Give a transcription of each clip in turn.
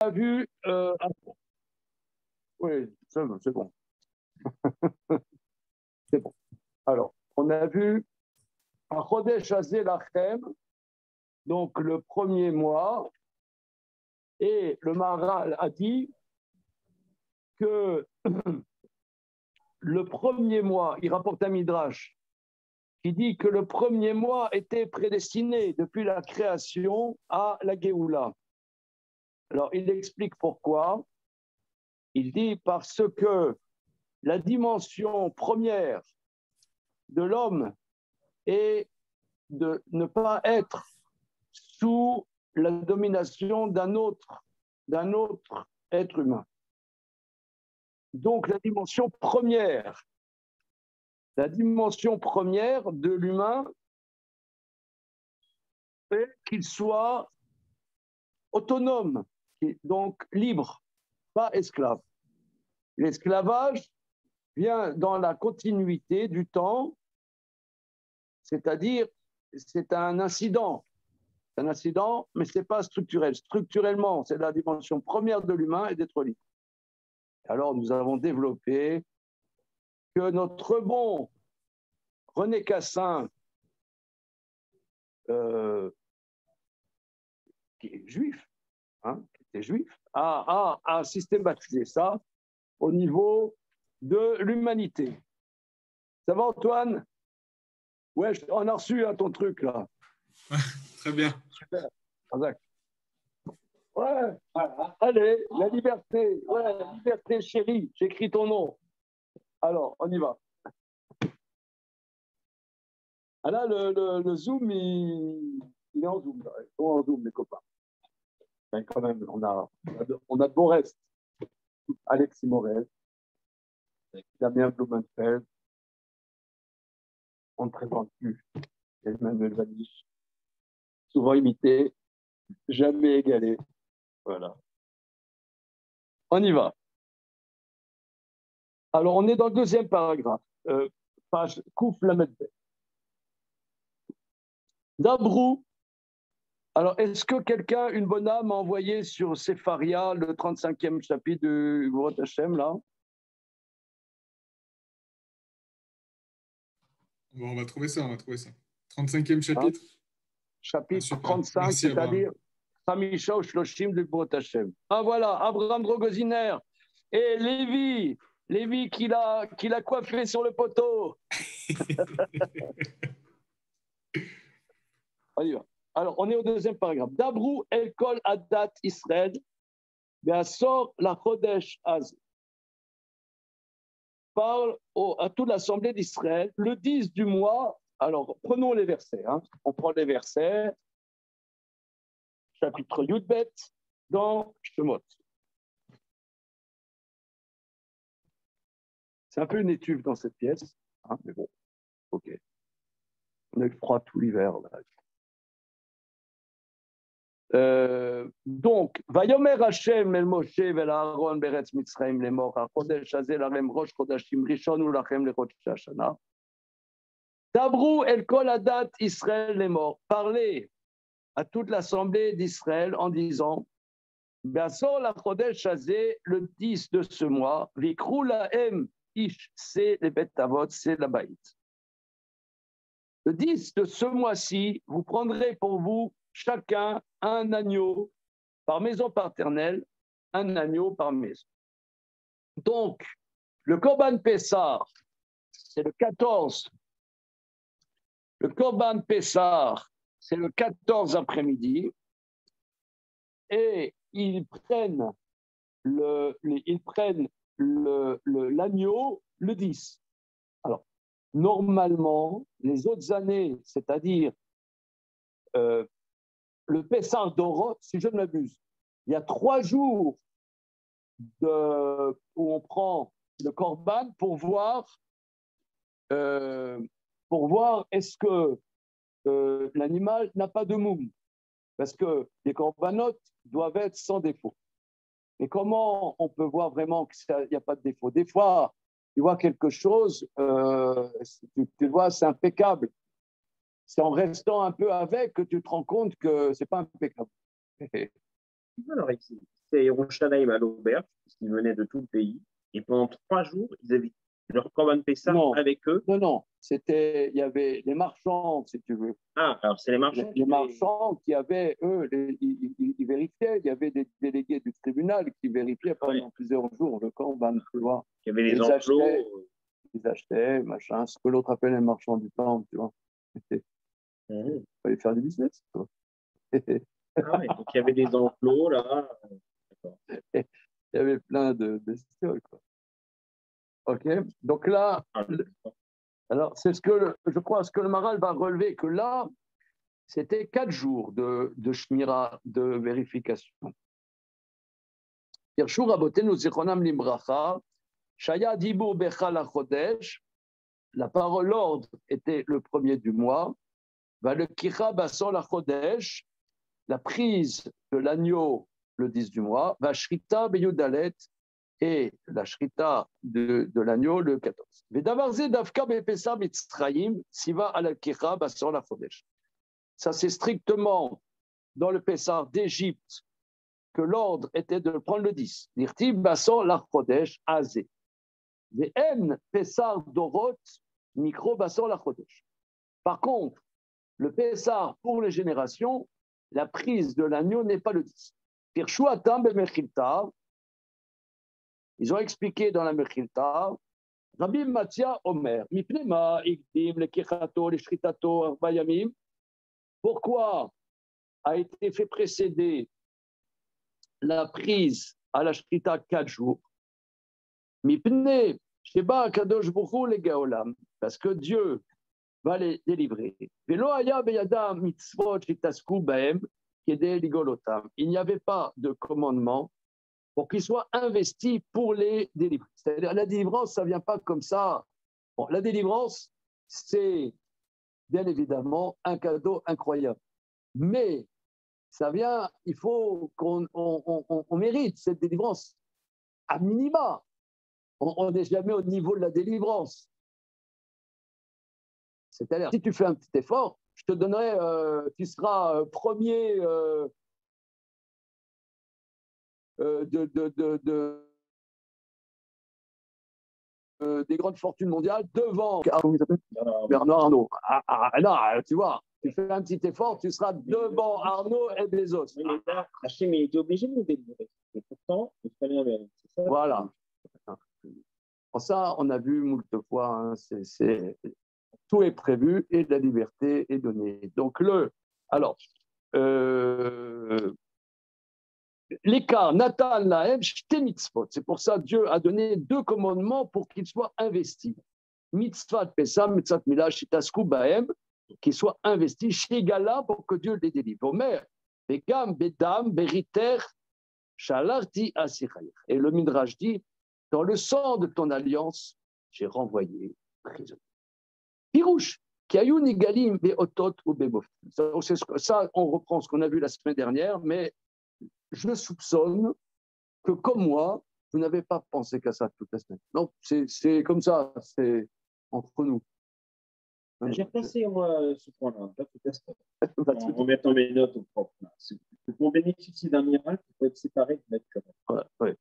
a vu. Oui, c'est bon. C'est bon. Alors, on a vu un Chodesh Hazé Lachem, donc le premier mois, et le Maharal a dit que le premier mois, il rapporte un Midrash qui dit que le premier mois était prédestiné depuis la création à la Géoula. Alors, il explique pourquoi. Il dit parce que la dimension première de l'homme est de ne pas être sous la domination d'un autre être humain. Donc, la dimension première de l'humain, c'est qu'il soit autonome, donc libre, pas esclave. L'esclavage vient dans la continuité du temps, c'est-à-dire c'est un incident. C'est un incident, mais ce n'est pas structurel. Structurellement, c'est la dimension première de l'humain et d'être libre. Alors, nous avons développé que notre bon René Cassin, qui est juif, qui était juif, a systématisé ça au niveau de l'humanité. Ça va, Antoine? Ouais, on a reçu ton truc, là. Très bien. Super. Ouais, allez, la liberté. Ouais, la liberté, chérie. J'écris ton nom. Alors, on y va. Ah là, le Zoom, il est en Zoom. Là. Ils sont en Zoom, les copains. Mais quand même, on a de beaux restes. Alexis Morel, Damien Blumenfeld. On ne présente plus. Emmanuel Vanish. Souvent imité, jamais égalé. Voilà. On y va. Alors, on est dans le deuxième paragraphe. Page Kouf Lamedbe. Dabrou. Alors, est-ce que quelqu'un, une bonne âme, a envoyé sur Sepharia le 35e chapitre du Gvorot Hashem, là? Bon, on va trouver ça. 35e chapitre. Chapitre 35, c'est-à-dire Hamisha ou Shloshim du Gvorot Hashem. Ah voilà, Abraham Drogoziner et Lévi qui l'a coiffé sur le poteau. On y va. Alors, on est au deuxième paragraphe. Dabrou el kol adat Israël, be'asor la chodesh az. Parle à toute l'assemblée d'Israël le 10 du mois. Alors, prenons les versets. On prend les versets, chapitre Yudbet, dans Shemot. C'est un peu une étuve dans cette pièce, mais bon, ok. On a eu froid tout l'hiver, là. Donc, Vayomer Hashem el Moshe vel Aaron beretz Mitzrayim lemor hachodesh hazeh lachem rosh chodashim rishon ulachem lechodesh hashana. Dabrou el kol adat Israël lemor. Parlez à toute l'assemblée d'Israël en disant Be'asor la chodesh hazeh, le 10 de ce mois, vikrou lahem ish, c'est les bêtes avot, c'est la baït. Le 10 de ce mois-ci, vous prendrez pour vous chacun un agneau par maison paternelle, un agneau par maison. Donc, le Korban Pessah, c'est le 14. Le Korban Pessah, c'est le 14 après-midi. Et ils prennent l'agneau le 10. Alors, normalement, les autres années, c'est-à-dire le Pessah d'Orot, si je ne m'abuse, il y a 3 jours où on prend le Korban pour voir est-ce que l'animal n'a pas de moum. Parce que les Korbanot doivent être sans défaut. Et comment on peut voir vraiment qu'il n'y a pas de défaut? Des fois, tu vois quelque chose, tu vois, c'est impeccable. C'est en restant un peu avec que tu te rends compte que ce n'est pas impeccable. Alors, restés à Yerushalayim à l'auberge, parce qu'ils venaient de tout le pays. Et pendant 3 jours, ils avaient leur Corban Pessah Non. avec eux. Non, il y avait les marchands, si tu veux. Ah, alors c'est les marchands. Les marchands qui avaient, eux, ils vérifiaient. Il y avait des délégués du tribunal qui vérifiaient pendant plusieurs jours le Corban, tu vois. Il y avait les enclos. Ils achetaient, machin, ce que l'autre appelle les marchands du temple, tu vois. Il fallait faire du business, quoi. Ah ouais, donc il y avait des enclos, là. Il y avait plein de bestioles, quoi. OK. Donc là, alors c'est je crois, ce que le Maral va relever, que là, c'était 4 jours de shmira, de vérification. Pirshu Rabotenu Zichronam Limbracha, Shaya Dibur Bechal HaChodesh, la parole, l'ordre était le premier du mois, va le Kicha Basol HaChodesh, la prise de l'agneau le 10 du mois, va Shrita Beyudalet, et la shrita de l'agneau le 14. Ça, c'est strictement dans le Pessah d'Égypte que l'ordre était de prendre le 10. Par contre, le Pessah pour les générations, la prise de l'agneau n'est pas le 10. Ils ont expliqué dans la Mechilta, Rabbi Matzia Omer, Mipnema Ikdim le Kechato le Shritato Arba Yamim. Pourquoi a été fait précéder la prise à la Shrita 4 jours? Mipne Sheba Kadosh Bokhu le Gaolam, parce que Dieu va les délivrer. Velo Aya Beyada Mitzvot Shitasku Baem Kede Ligolotam. Il n'y avait pas de commandement pour qu'ils soient investis pour les délivrer. C'est-à-dire, la délivrance, ça ne vient pas comme ça. Bon, la délivrance, c'est bien évidemment un cadeau incroyable. Mais ça vient, il faut qu'on mérite cette délivrance. À minima, on n'est jamais au niveau de la délivrance. C'est-à-dire, si tu fais un petit effort, je te donnerai, tu seras premier des grandes fortunes mondiales devant Bernard Arnault. Non, tu vois, tu fais un petit effort, tu seras devant Arnault et Bezos. Hachem, il était obligé de nous délivrer. Et pourtant, il fallait un mérite. Voilà. Ça, on a vu moult fois, hein, tout est prévu et la liberté est donnée. Donc, l'écart, Nathan Lahem, Shte mitzvot. C'est pour ça que Dieu a donné 2 commandements pour qu'ils soient investis. Mitzvah Pesach, Mitzvah Milah, Shitasku Bahem, qu'ils soient investis chez Gala pour que Dieu les délivre. Omer, Begam, Bedam, Beriter, Shalarti Asirayr. Et le Midrash dit, dans le sang de ton alliance, j'ai renvoyé prisonnier. Pirouche, Kiayou Nigalim, Beotot ou Bemof. Ça, on reprend ce qu'on a vu la semaine dernière, mais je soupçonne que, comme moi, vous n'avez pas pensé qu'à ça toute la semaine. Non, c'est comme ça, c'est entre nous. J'ai pensé, moi, ce point-là, pas tout à fait. En remettant mes notes au propre. Pour bénéficier d'un miracle, il faut être séparé du naturel. Ouais.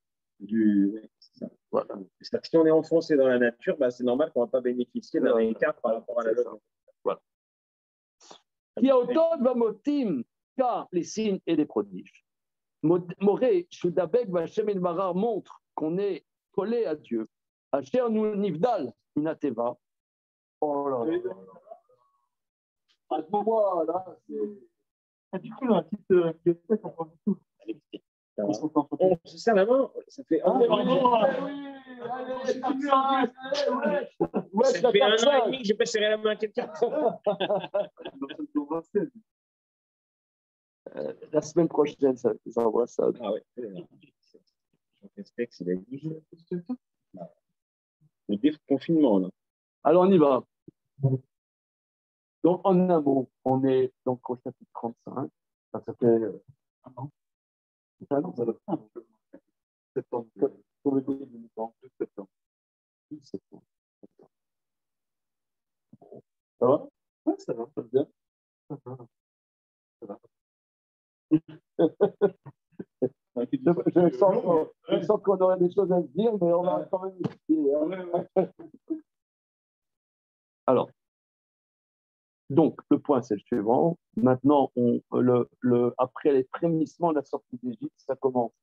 C'est ça. Voilà. Si on est enfoncé dans la nature, c'est normal qu'on ne va pas bénéficier d'un écart par rapport à la loi. Voilà. Qui a autant de motim, car les signes et les prodiges. Moré, Shudabek, Vachem et Marar montre qu'on est collé à Dieu. Asher nous nivdal, inateva. Oh là là. À tout moi, là, c'est. Du coup, la petite pièce, on prend tout. On se serre la main, ça fait un an. Ça fait 1 an et demi que je n'ai pas serré la main à quelqu'un. La semaine prochaine, ça envoie ça. Ah ouais. Je respecte, c'est la vie. Le déconfinement, là. Alors, on y va. Donc, en un mot, on est donc au chapitre 35. Ça fait un an. C'est un an, ça doit faire un an. Septembre. Pour le début du temps, 12 septembre. 12 septembre. Ça va? Oui, ça va, ça va bien. Ça va. Ça va. Je Je sens qu'on aurait des choses à se dire, mais on va quand même essayer. Alors, donc, le point, c'est le suivant. Maintenant, après les frémissements de la sortie d'Égypte, ça commence.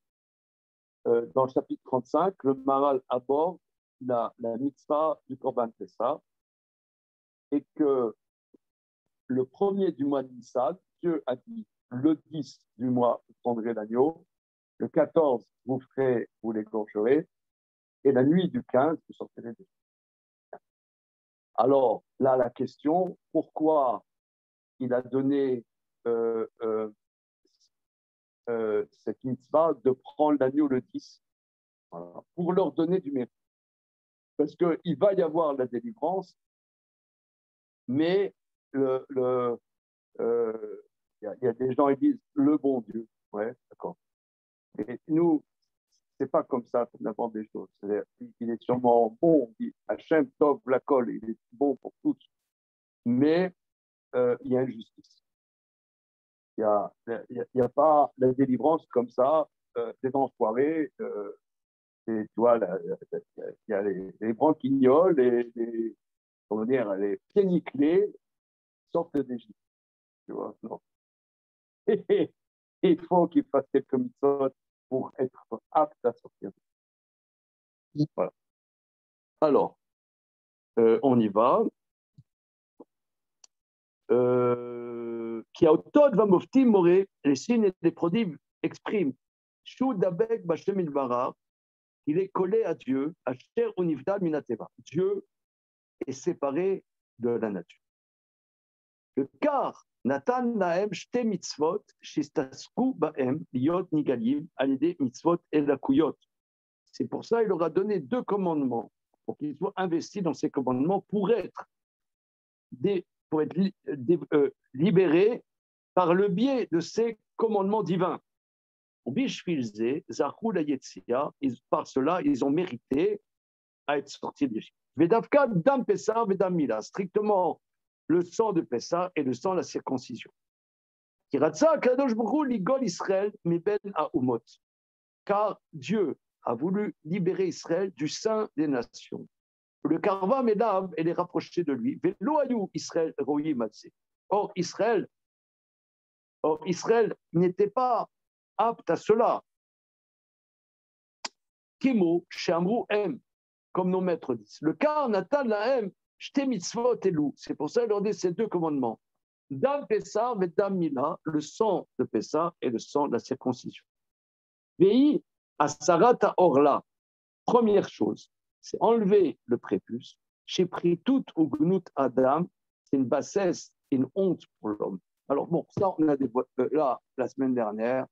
Dans le chapitre 35, le Maral aborde la mitzvah du Korban Pessah et que le premier du mois de Nissan, Dieu a dit le 10 du mois, vous prendrez l'agneau, le 14, vous l'égorgerez, et la nuit du 15, vous sortirez d'Égypte. Alors, là, la question, pourquoi il a donné cette mitzvah de prendre l'agneau le 10, voilà, pour leur donner du mérite. Parce qu'il va y avoir la délivrance, mais il y a des gens qui disent le bon Dieu. Ouais, d'accord. Et nous, c'est pas comme ça qu'on aborde des choses. Il est sûrement bon, Hachem Tov Lakol, il est bon pour tous, mais il y a une justice. Il n'y a pas la délivrance comme ça, des enfoirés, et, tu vois, il y a les branquignoles, comment dire, les pieds nickelés sortent d'Égypte. Tu vois, non. Et il faut qu'ils fassent quelques mitzvot pour être aptes à sortir. Voilà. Alors, on y va. Qui a autant va moftim moré, les signes et les prodiges expriment Shou dabek b'Hashem ilvara, il est collé à Dieu, Asher univdal minateva. Dieu est séparé de la nature. Le car Natan lahem shte mitzvot shistasku bahem liot nigalim alide mitzvot elakuyot. C'est pour ça qu'il leur a donné 2 commandements pour qu'ils soient investis dans ces commandements pour être libérés par le biais de ces commandements divins. Par cela, ils ont mérité à être sortis d'Égypte. Vedavka dam Pessah vedam Mila, strictement le sang de Pessah et le sang de la circoncision. Kiratza kadosh brou ligol Israël meben haumot, car Dieu a voulu libérer Israël du sein des nations. Le Karva Medav, elle est rapprochée de lui. Velo ayou Israël royi matzé. Or Israël n'était pas apte à cela. Kimo, Shamru M, comme nos maîtres disent. Le Kar Natan la M, Shte mitzvot elou. C'est pour ça qu'il leur dit ces 2 commandements. Dam Pessah et Dam Mila, le sang de Pessah et le sang de la circoncision. Vei Asarat Orla. Première chose, c'est enlever le prépuce. J'ai pris tout ou gnut Adam, c'est une bassesse, une honte pour l'homme. Alors bon, ça on a là la semaine dernière,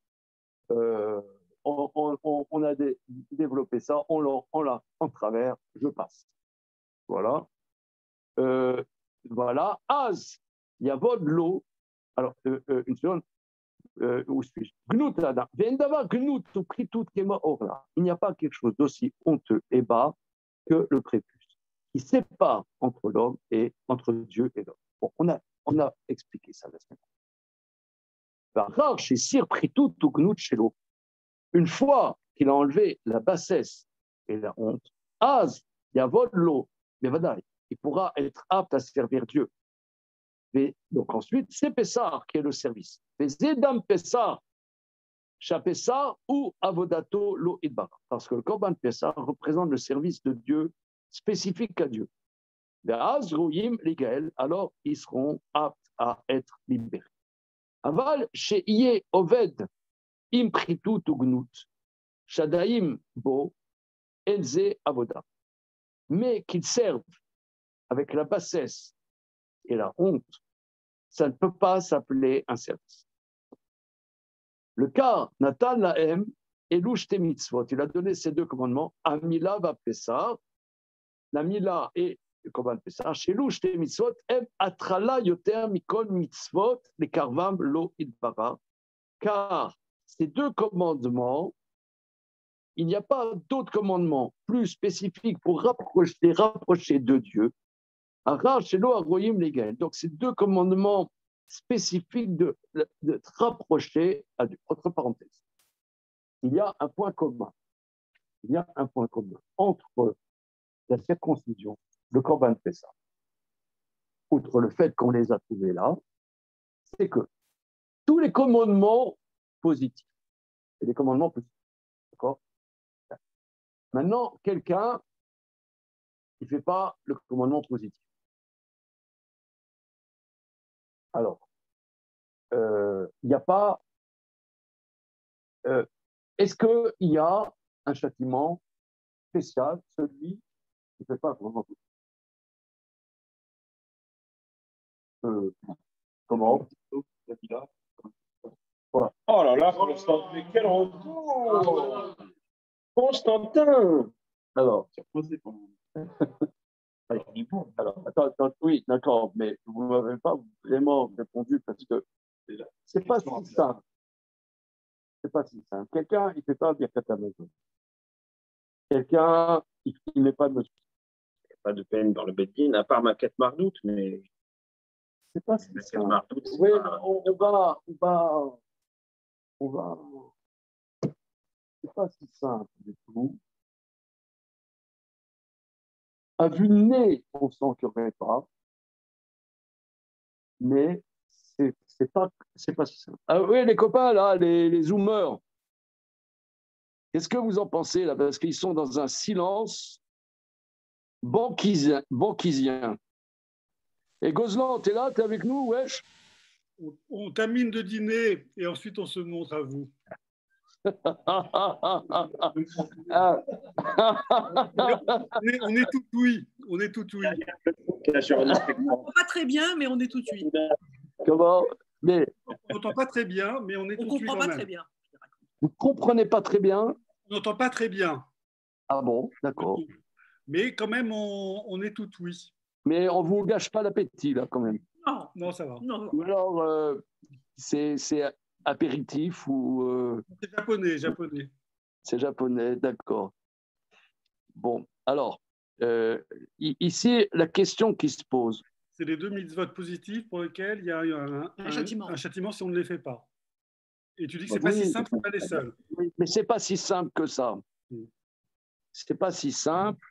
on a développé ça, on l'a en travers, je passe. Voilà. Voilà. Az, il y a votre l'eau. Alors, une seconde. Où suis-je? Gnut Adam. Vendava gnut ou pris tout kema orla. Il n'y a pas quelque chose d'aussi honteux et bas que le prépuce, qui sépare entre l'homme et entre Dieu et l'homme. Bon, on a expliqué ça la semaine dernière. Une fois qu'il a enlevé la bassesse et la honte, Az, Yavod l'eau, il pourra être apte à servir Dieu. Et donc ensuite, c'est Pessar qui est le service. Zedam Pessar, Chapessar ou Avodato lo idbar. Parce que le Korban Pessar représente le service de Dieu spécifique à Dieu. Alors ils seront aptes à être libérés. Aval, chez Iye Oved, Impritu Tugnut, Shadaim Bo, Enze Avoda. Mais qu'ils servent avec la bassesse et la honte, ça ne peut pas s'appeler un service. Le cas Nathan Lahem et Louchte Mitzvot, il a donné ces 2 commandements, Amila va Pessah, la Mila et le Korban Pessah, chez Louchte Mitzvot, Em Atrala Yoter Mikol Mitzvot, les Karvam Lo Idbara, car ces 2 commandements, il n'y a pas d'autres commandements plus spécifiques pour rapprocher de Dieu. Donc, ces 2 commandements spécifiques de rapprocher à Dieu. Autre parenthèse. il y a un point commun. Il y a un point commun entre la circoncision, le Corban Pessah, outre le fait qu'on les a trouvés là, c'est que tous les commandements positifs, c'est des commandements positifs, d'accord? Maintenant, quelqu'un qui ne fait pas le commandement positif. Alors, il n'y a pas... est-ce qu'il y a un châtiment spécial, celui qui ne fait pas le commandement positif? Comment? Voilà. Oh là là, Constantin, mais quel retour! Constantin! Alors, attends, oui, d'accord, mais vous ne m'avez pas vraiment répondu parce que c'est pas si simple. C'est pas si simple. Quelqu'un, il ne fait pas Birkat Hamazon. Quelqu'un, il ne met pas de mesure. Il n'y a pas de peine dans le Beddin, à part Maquette Mardoute, mais. C'est pas si Maquette simple. Mardoute. Oui, on va. C'est pas si simple du tout. À vue de nez, on sent qu'il n'y aurait pas, mais c'est pas si simple. Ah oui, les copains, là, les zoomers, qu'est-ce que vous en pensez, là? Parce qu'ils sont dans un silence banquisien. Et Gozlan, t'es là, t'es avec nous, wesh? On termine de dîner et ensuite on se montre à vous. On est tout oui. On est tout oui. Pas très bien, mais on est tout oui. Comment? Mais on n'entend pas très bien, mais on est tout oui. On comprend pas très bien. Vous comprenez pas très bien? On n'entend pas très bien. Ah bon, d'accord. Mais quand même, on est tout oui. Mais on vous gâche pas l'appétit, là, quand même. Non, ça va. Non. Ou alors, c'est apéritif ou... C'est japonais. C'est japonais, d'accord. Bon, alors, ici, la question qui se pose. C'est les 2 mitzvot positifs pour lesquels il y a un châtiment si on ne les fait pas. Et tu dis que ce n'est pas si simple, ce n'est pas les seuls. Oui, mais ce n'est pas si simple que ça. Ce n'est pas si simple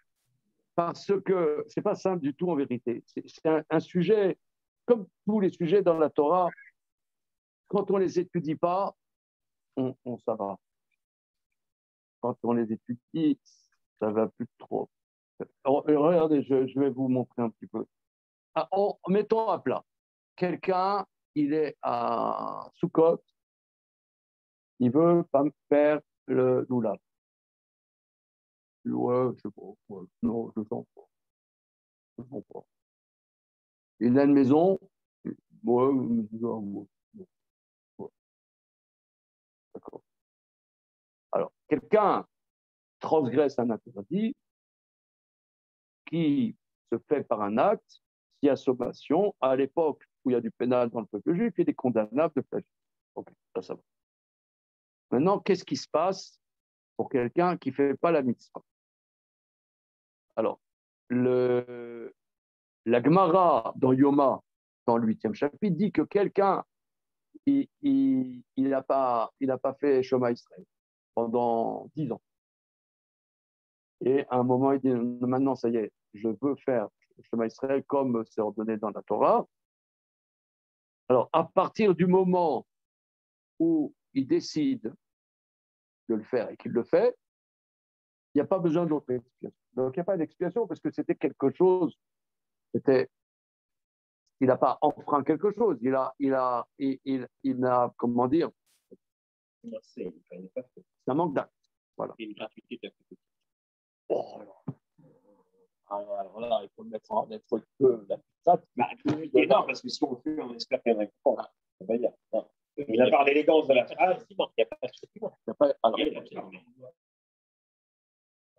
parce que ce n'est pas simple du tout en vérité. C'est un sujet, comme tous les sujets dans la Torah, quand on ne les étudie pas, on ça va. Quand on les étudie, ça va plus trop. Regardez, je vais vous montrer un petit peu. Mettons à plat. Quelqu'un, il est à Soukot, il veut pas me faire le doula. Ouais, je sais pas. Ouais, non, je sens pas. Je sens pas. Il a une maison. Ouais, ouais. D'accord. Alors, quelqu'un transgresse un interdit qui se fait par un acte, s'il y a sommation, à l'époque où il y a du pénal dans le peuple juif, il y a des condamnables de plagiat. Ok, ça va. Maintenant, qu'est-ce qui se passe pour quelqu'un qui ne fait pas la mitzvah? Alors, la Gemara dans Yoma, dans le 8e chapitre, dit que quelqu'un, il n'a pas fait Shema Israël pendant 10 ans. Et à un moment, il dit, maintenant, ça y est, je veux faire Shema Israël comme c'est ordonné dans la Torah. Alors, à partir du moment où il décide de le faire et qu'il le fait, il n'y a pas besoin d'autre expiation. Donc, il n'y a pas d'expiation parce que c'était quelque chose, il n'a pas enfreint quelque chose, il a comment dire, c'est un manque d'acte. Voilà. Oh, alors là, il faut le mettre en être peu. Non, parce que si on le fait, on espère qu'il y en a pas. Il a parlé d'élégance de la phrase. Il n'y a pas de châtiment.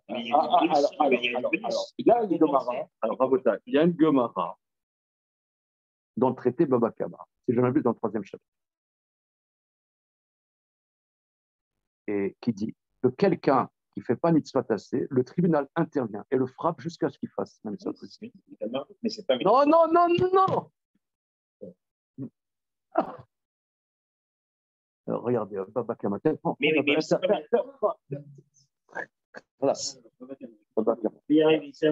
Il y a une Gemara. Il y a une Gemara dans le traité Baba Kama, si je ne m'abuse, dans le 3e chapitre, et qui dit que quelqu'un qui ne fait pas mitzvah tassé, le tribunal intervient et le frappe jusqu'à ce qu'il fasse la mitzvah tassé. Non. Regardez, Baba Kama. Mais c'est pas bien. Voilà. Baba Kama. Il arrive, il s'est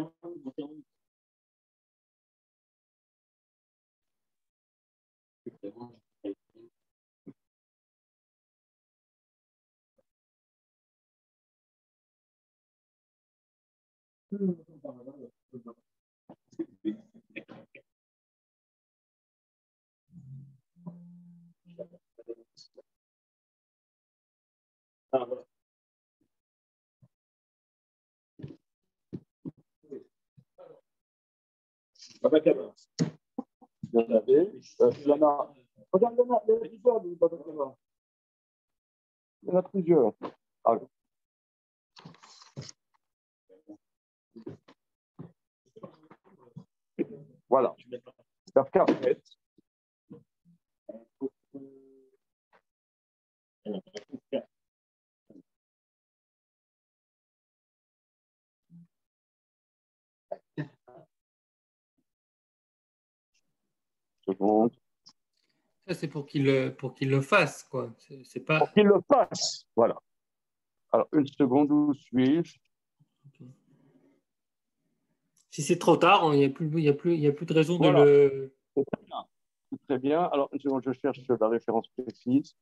Ah, voilà. Baba Kama. Regardez, il y en a. Regarde, il y en a plusieurs du Baba Kama. Il y en a plusieurs. Alors. Voilà. Faire carpette. Seconde. Ça, c'est pour qu'il le fasse, quoi. C'est pas... Pour qu'il le fasse. Voilà. Alors, une seconde, où suis-je? Si c'est trop tard, il n'y a plus de raison Voilà. de le... C'est très bien. C'est très bien. Alors, une seconde, je cherche la référence précise.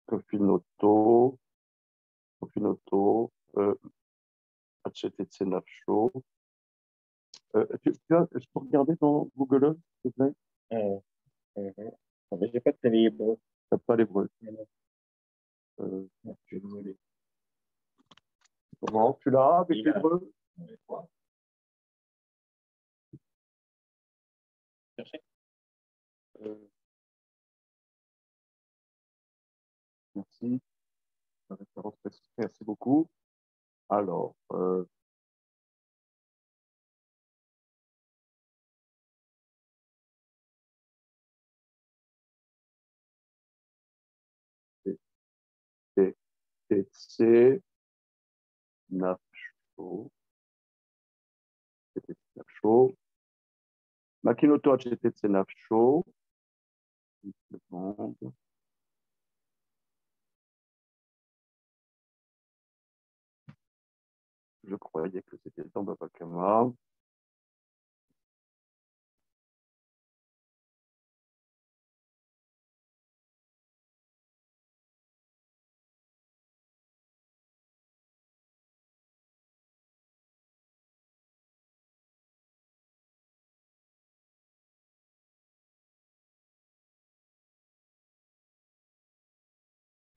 Kofinoto, HTTC Nafsho. Tu je peux regarder dans Google, s'il te plaît? Mais j'ai pas de télé hébreu. Tu n'as pas l'hébreu. Je suis désolé. Comment? Tu l'as avec l'hébreu? Cherchez. Merci. La référence précise. Merci beaucoup. Alors, TTC Nafsho. TTC Nafsho. Makinoto HTTC Nafsho. Une seconde. Je croyais que c'était dans Baba Kama.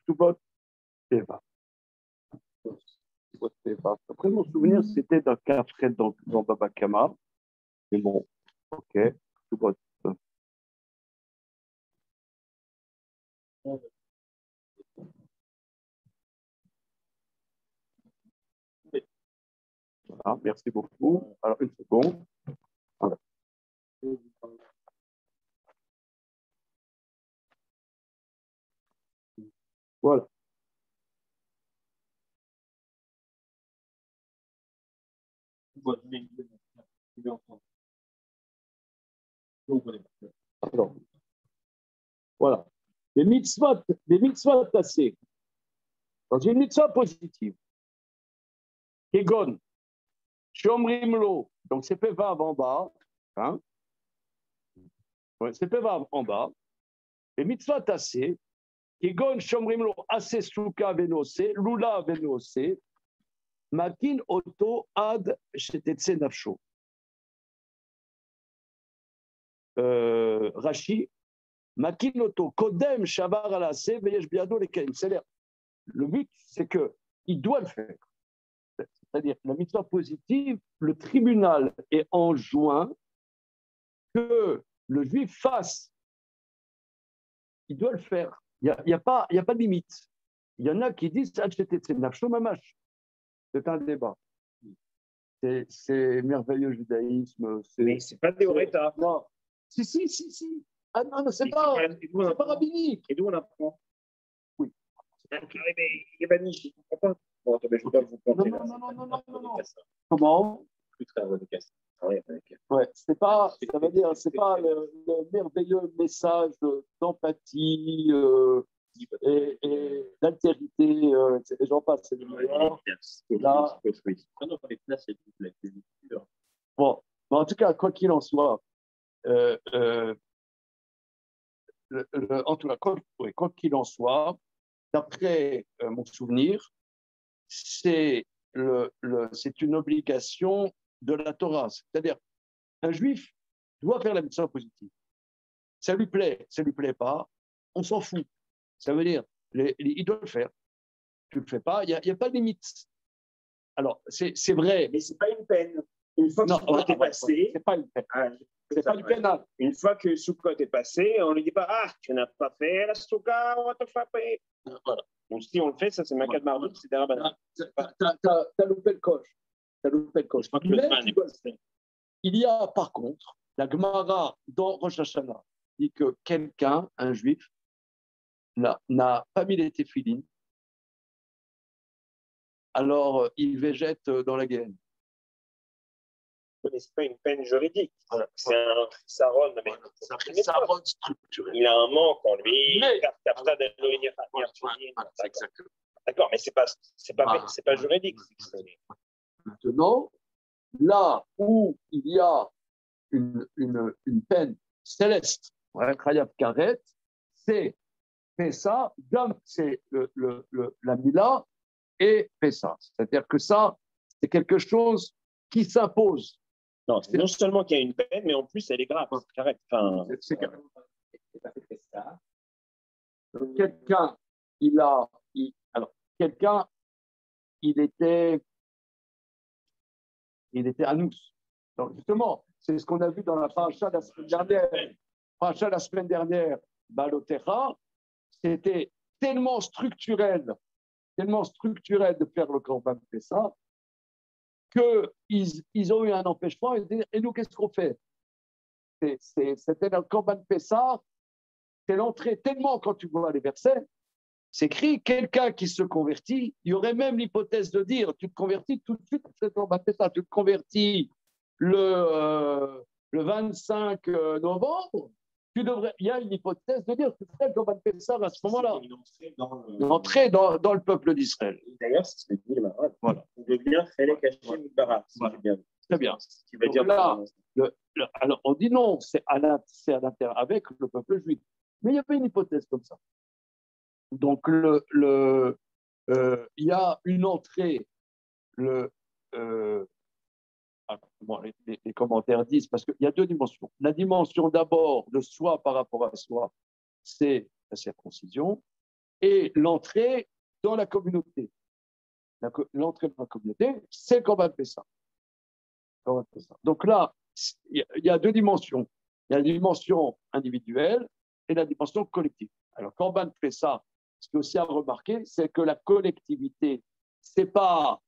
Tuvot Teva. Tuvot Teva. Après, mon souvenir, c'était d'un café dans Baba Kama. Mais bon, ok. Tuvot. Voilà, merci beaucoup. Alors, une seconde. Voilà. Voilà. Alors, voilà. Les mitzvot tassés. Dans une mitzvah positive. Kegon. Shomrimlo. Donc, c'est Pevav en bas. Hein? Ouais, c'est Pevav en bas. Les mitzvot tassés. Kegon Shomrimlo Ase Suka Venose. Lula Venose. Matin Oto Ad Shetetse Nafsho. Rashi. Makinoto Kodem Shavar Alase Veyesh Biado Lekeim. C'est-à-dire, le but, c'est qu'il doit le faire. c'est-à-dire la mitzvah positive, le tribunal est enjoint que le juif fasse. Il doit le faire. Il n'y a pas de limite. Il y en a qui disent c'est nafsho mamash. C'est un débat. C'est merveilleux judaïsme. Mais c'est pas des Oreta. Non. Si. Ah non, c'est pas rabbinique. Et d'où on apprend? Oui. Mais il est banni, je ne comprends pas. Bon, attends, je dois vous compter. Non. Comment? Plus très efficace. Ouais, c'est pas le merveilleux message d'empathie et d'altérité. Les gens passent, c'est le meilleur. Là, bon, mais en tout cas, quoi qu'il en soit, quoi qu'il en soit, d'après mon souvenir, c'est une obligation de la Torah. C'est-à-dire, un juif doit faire la mitzvah positive. Ça lui plaît pas, on s'en fout. Ça veut dire, il doit le faire. Tu ne le fais pas, il n'y a pas de limite. Alors, c'est vrai. Mais ce n'est pas une peine. Une fois que Sukkot est passé, c'est pas une peine. C'est pas une peine. Une fois que Sukkot est passé, on ne lui dit pas ah, tu n'as pas fait la Sukkah, on va te frapper. Voilà. Donc si on le fait, ça c'est Makat Marduk, c'est des rabbins. T'as loupé le coche. Mais il y a par contre, la Gemara dans Rosh Hashanah dit que quelqu'un, un juif, n'a pas mis les téphilines, alors il végète dans la gaine. Mais ce n'est pas une peine juridique. Voilà. C'est un chisaron. C'est un chisaron structurel. Il a un manque en lui. D'accord, mais c'est pas juridique. Maintenant, là où il y a une peine céleste, Chayav Karet, c'est Pessa, c'est la Mila et Pessa. C'est-à-dire que ça, c'est quelque chose qui s'impose. Non, c'est non seulement qu'il y a une peine, mais en plus, elle est grave. Arrête. Enfin, quelqu'un, il était anous. Donc, justement, c'est ce qu'on a vu dans la paracha la semaine dernière. Balotecha, c'était tellement structurel de faire le Korban Pessah, qu'ils ont eu un empêchement et nous, qu'est-ce qu'on fait? C'était le Korban Pessah, c'est l'entrée tellement, quand tu vois les versets, c'est écrit quelqu'un qui se convertit, il y aurait même l'hypothèse de dire tu te convertis tout de suite, c'est le Korban Pessah, tu te convertis le 25 novembre, il y a une hypothèse de dire que tu fais le Korban Pessah à ce moment-là. Une entrée dans le peuple d'Israël. D'ailleurs, c'est ce que dit le Maharaj. Voilà. On devient Chelek Hashem Barak. Très bien. Ce qui veut dire là, alors, on dit non, c'est à l'intérieur avec le peuple juif. Mais il y avait une hypothèse comme ça. Donc, il y a une entrée. Les commentaires disent, parce qu'il y a deux dimensions. La dimension d'abord de soi par rapport à soi, c'est la circoncision, et l'entrée dans la communauté. L'entrée dans la communauté, c'est le Korban Pessah. Donc là, il y a deux dimensions. Il y a la dimension individuelle et la dimension collective. Alors, Korban Pessah, ce qu'il y a aussi à remarquer, c'est que la collectivité, ce n'est pas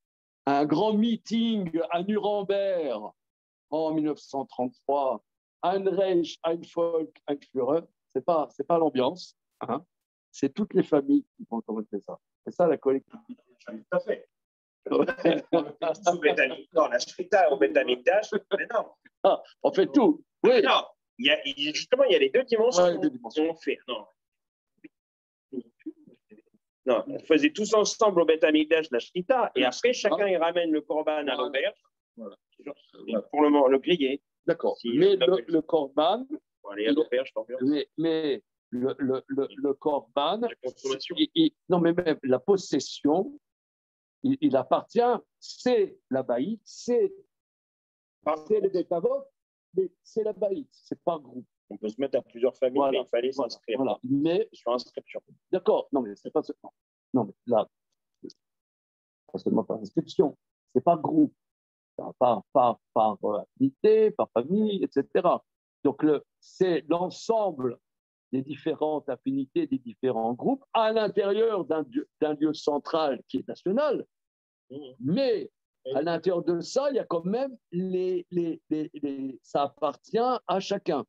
un grand meeting à Nuremberg en 1933, ein Reich, ein Volk, ein Führer, c'est pas l'ambiance, hein. C'est toutes les familles qui font Korban Pessah. C'est ça la collectivité. Tout à fait. Non, la Shrita au Beth Amikdash, mais non. Ah, on fait tout. Oui. Non, justement, il y a les deux dimensions. On fait. Non, on faisait tous ensemble au Beth Amikdash la Shrita, et après, chacun il ramène le Korban à l'auberge. Voilà. Pour le griller. D'accord. Mais le Korban. Pour aller à l'auberge, mais le Korban. La consommation. Non, mais même la possession. Il appartient, c'est la baït, c'est le détavot, mais c'est la baït, c'est pas groupe. On peut se mettre à plusieurs familles, mais il fallait s'inscrire. Voilà. Mais sur inscription. D'accord, non, mais c'est pas seulement. Non, mais là, pas seulement par inscription, c'est par groupe, par affinité, par famille, etc. Donc, c'est l'ensemble des différentes affinités, des différents groupes, à l'intérieur d'un lieu central qui est national. Mais à l'intérieur de ça, il y a quand même ça appartient à chacun,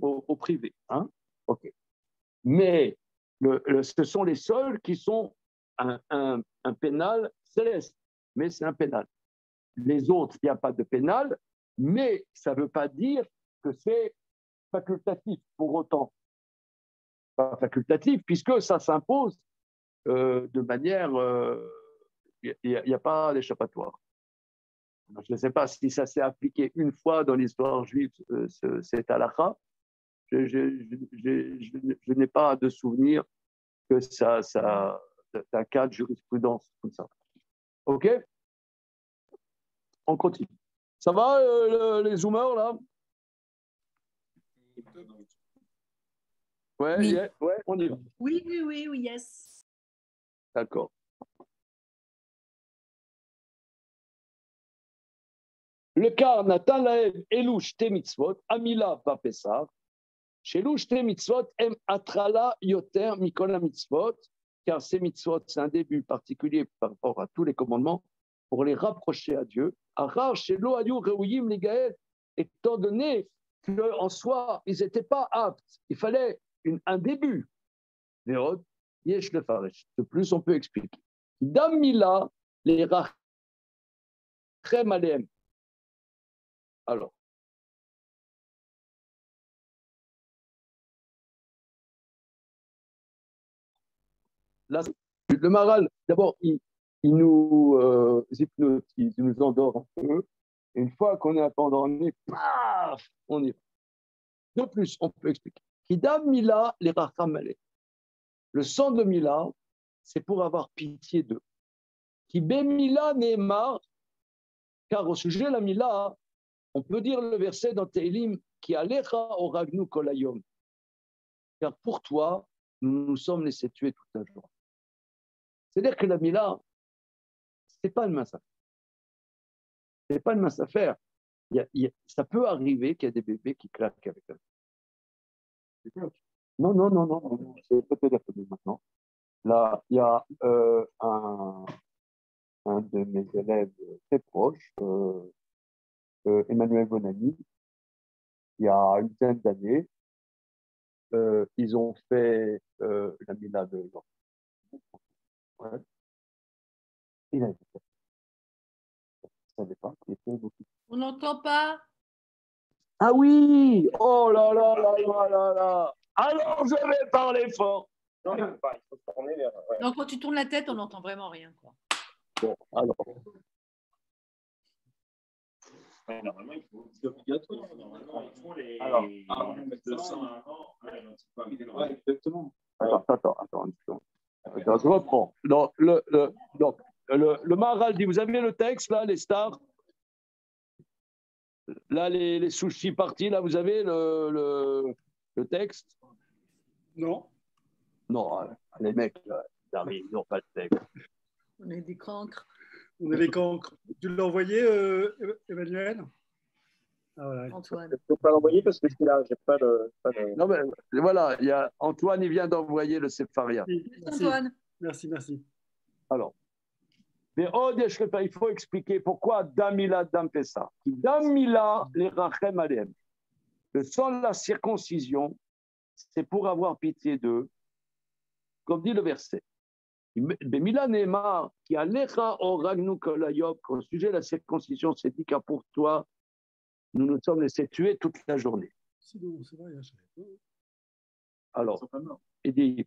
au privé. Hein? OK. Mais ce sont les seuls qui sont un pénal céleste. Mais c'est un pénal. Les autres, il n'y a pas de pénal, mais ça ne veut pas dire que c'est facultatif pour autant. Pas facultatif, puisque ça s'impose de manière. Il n'y a pas d'échappatoire. Je ne sais pas si ça s'est appliqué une fois dans l'histoire juive, cet halakha. Je n'ai pas de souvenir que d'un cas de jurisprudence comme ça. OK? On continue. Ça va, les zoomers, là? Ouais, Oui. ouais, on y va. Oui, yes. D'accord. Le cas Natan Laev Elu Shte Mitzvot, Amila Bapesar, Shelu Shte Mitzvot, Em Atrala Yoter Mikol Mitzvot, car ces mitzvot, c'est un début particulier par rapport à tous les commandements, pour les rapprocher à Dieu. Arar Shelo Ayu Reuyim Ligael, étant donné qu'en soi, ils n'étaient pas aptes, il fallait un début. Veod, Yesh le Faresh. De plus, on peut expliquer. Damila, les Rachem Aleem. Alors, là, le Maral, d'abord, il nous hypnotise, il nous endort un peu. Et une fois qu'on est un peu endormi, paf, on y va. De plus, on peut expliquer. Kidam Mila, les Racham Aleem. Le sang de Mila, c'est pour avoir pitié d'eux. Qui Mila Neemar, car au sujet de la Mila, on peut dire le verset dans Tehillim qui alecha oragnu kolayom. Car pour toi, nous nous sommes laissés tuer toute la journée. C'est-à-dire que la Mila, ce n'est pas une mince affaire. Ce n'est pas une mince affaire. Ça peut arriver qu'il y a des bébés qui claquent avec eux. Non. C'est peut-être maintenant. Là, il y a un de mes élèves très proches, Emmanuel Bonamy, il y a une dizaine d'années, ils ont fait la Mila de l'enfant. Ouais. Il a été fait. Ça dépend. On n'entend pas. Ah oui! Oh là là là là là là! Alors je vais parler fort. Non, il faut se tourner vers. Ouais. Non, quand tu tournes la tête, on n'entend vraiment rien. Quoi. Bon, alors. Ouais, normalement, il faut. C'est obligatoire. Normalement, il faut les. Alors, 200 avant. Ouais, exactement. Attends une seconde. Attends, je reprends. Donc, le Maharal dit, vous avez le texte, là, les stars? Là, les sushis partis, là, vous avez le texte? Non. Non, les mecs, là, ils n'ont pas de texte. On est des cancres. On est les cancres. Tu l'as envoyé, Emmanuel? Ah, voilà. Antoine. Je ne peux pas l'envoyer parce que je suis là, j'ai pas de. Non, mais voilà, il y a Antoine, il vient d'envoyer le Sepharia. Merci. Antoine. Merci. Alors, mais il faut expliquer pourquoi Damila Dampessa. Damila les Rachem Aleem. Le sang de la circoncision, c'est pour avoir pitié d'eux, comme dit le verset. Bemila Neemar, qui alecha oragnu kolayom, au sujet de la circoncision, c'est dit car pour toi, nous nous sommes laissés tuer toute la journée. Alors, il dit,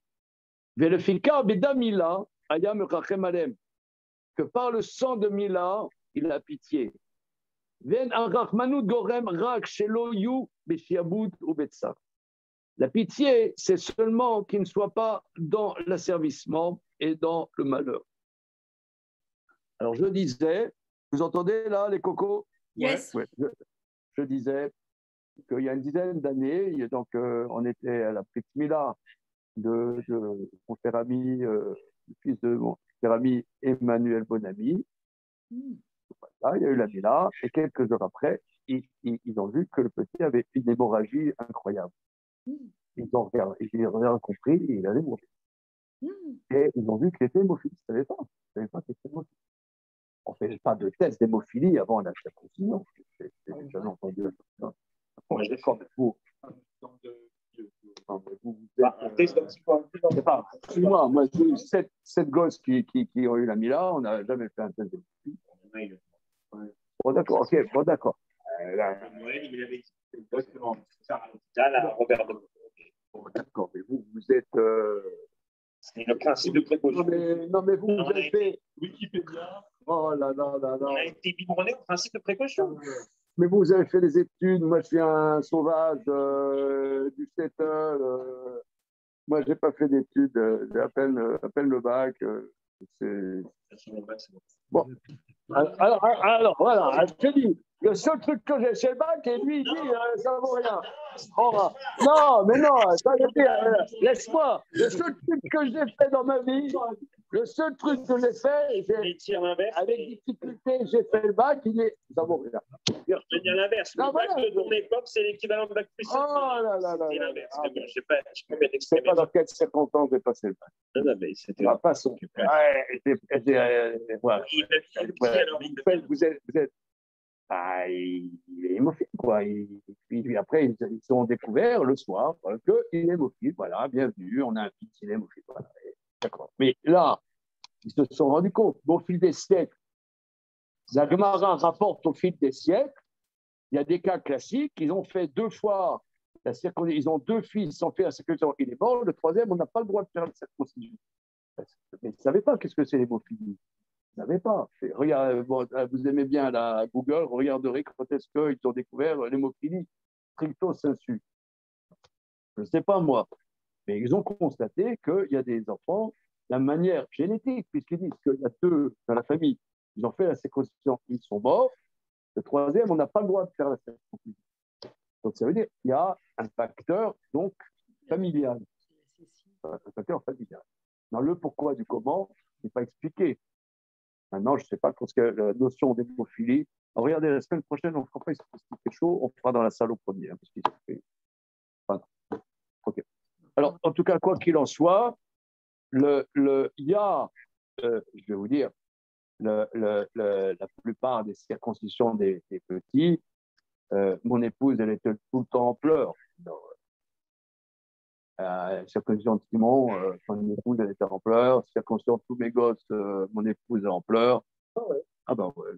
Velefika bedamila ayam rachem alem, que par le sang de Mila, il a pitié. Ven arachmanud gorem rak shelo yu beshiabud ou betsa. La pitié, c'est seulement qu'il ne soit pas dans l'asservissement et dans le malheur. Alors, je disais, vous entendez là, les cocos? Yes. Ouais, je disais qu'il y a une dizaine d'années, donc on était à la petite Mila de mon cher ami, le fils de mon cher ami Emmanuel Bonamy. Voilà, il y a eu la Mila, et quelques heures après, ils ont vu que le petit avait une hémorragie incroyable. Ils ont regardé, ils ont rien compris, et il allait mourir. Et ils ont vu qu'il était hémophile. Ils ne savaient pas qu'il était hémophile. On ne fait pas de test d'hémophilie avant la circoncision. C'est jamais entendu. On est d'accord avec vous. Excuse-moi, moi j'ai eu 7 gosses qui ont eu la Mila, on n'a jamais fait un test d'hémophilie. Bon, d'accord, ok, bon, d'accord. Bon, d'accord, mais vous êtes. C'est le principe de précaution. Non, mais vous avez fait. Wikipédia. Oh là là là là. On a été biberonné au principe de précaution. Mais vous avez fait des études. Moi, je suis un sauvage du 7 moi, je n'ai pas fait d'études. J'ai à peine le bac. Bon. Alors, voilà, je te dis, le seul truc que j'ai, c'est le bac, et lui, il dit, ça vaut rien. Non, mais non, ça veut dire, laisse-moi. Le seul truc que j'ai fait dans ma vie, le seul truc que j'ai fait, avec difficulté, j'ai fait le bac, ça vaut rien. Je veux dire l'inverse. Le bac de ton époque, c'est l'équivalent de bac plus 7. Oh là là là. C'est l'inverse. Ah, Je ne sais pas bien je sais pas dans quelles circonstances j'ai passé le bac. Non, mais c'était la façon. Vous êtes. Ah, il est hémophile, quoi. Puis après, ils ont découvert le soir qu'il est hémophile. Voilà, bienvenue, on a un fils, il est hémophile. Voilà. D'accord. Mais là, ils se sont rendus compte, au fil des siècles, la Gemara rapporte au fil des siècles, il y a des cas classiques, ils ont fait 2 fois la circoncision, ils ont 2 fils sans faire la circoncision, il est mort, le 3e, on n'a pas le droit de faire la circoncision. Mais ils ne savaient pas qu'est-ce que c'est l'hémophilie. Ils ne savaient pas. Regarde, bon, vous aimez bien la Google, regarderez quand est-ce qu'ils ont découvert l'hémophilie stricto sensu. Je ne sais pas moi, mais ils ont constaté qu'il y a des enfants, la manière génétique, puisqu'ils disent qu'il y a 2 dans la famille, ils ont fait la circoncision, ils sont morts. Le 3e, on n'a pas le droit de faire la circoncision. Donc ça veut dire qu'il y a un facteur donc familial. Un facteur familial. Dans le pourquoi du comment, ce n'est pas expliqué. Maintenant, je ne sais pas parce que la notion d'hémophilie. Regardez, la semaine prochaine, on fera pas, si c'est chaud, on fera dans la salle au premier. Parce qu'il fait... Enfin, okay. Alors, en tout cas, quoi qu'il en soit, il y a, je vais vous dire, la plupart des circoncisions des petits, mon épouse, elle était tout le temps en pleurs. Circoncision de Simon, mon épouse, elle était en pleurs. Circoncision de tous mes gosses, mon épouse est en pleurs. Ah ben ouais.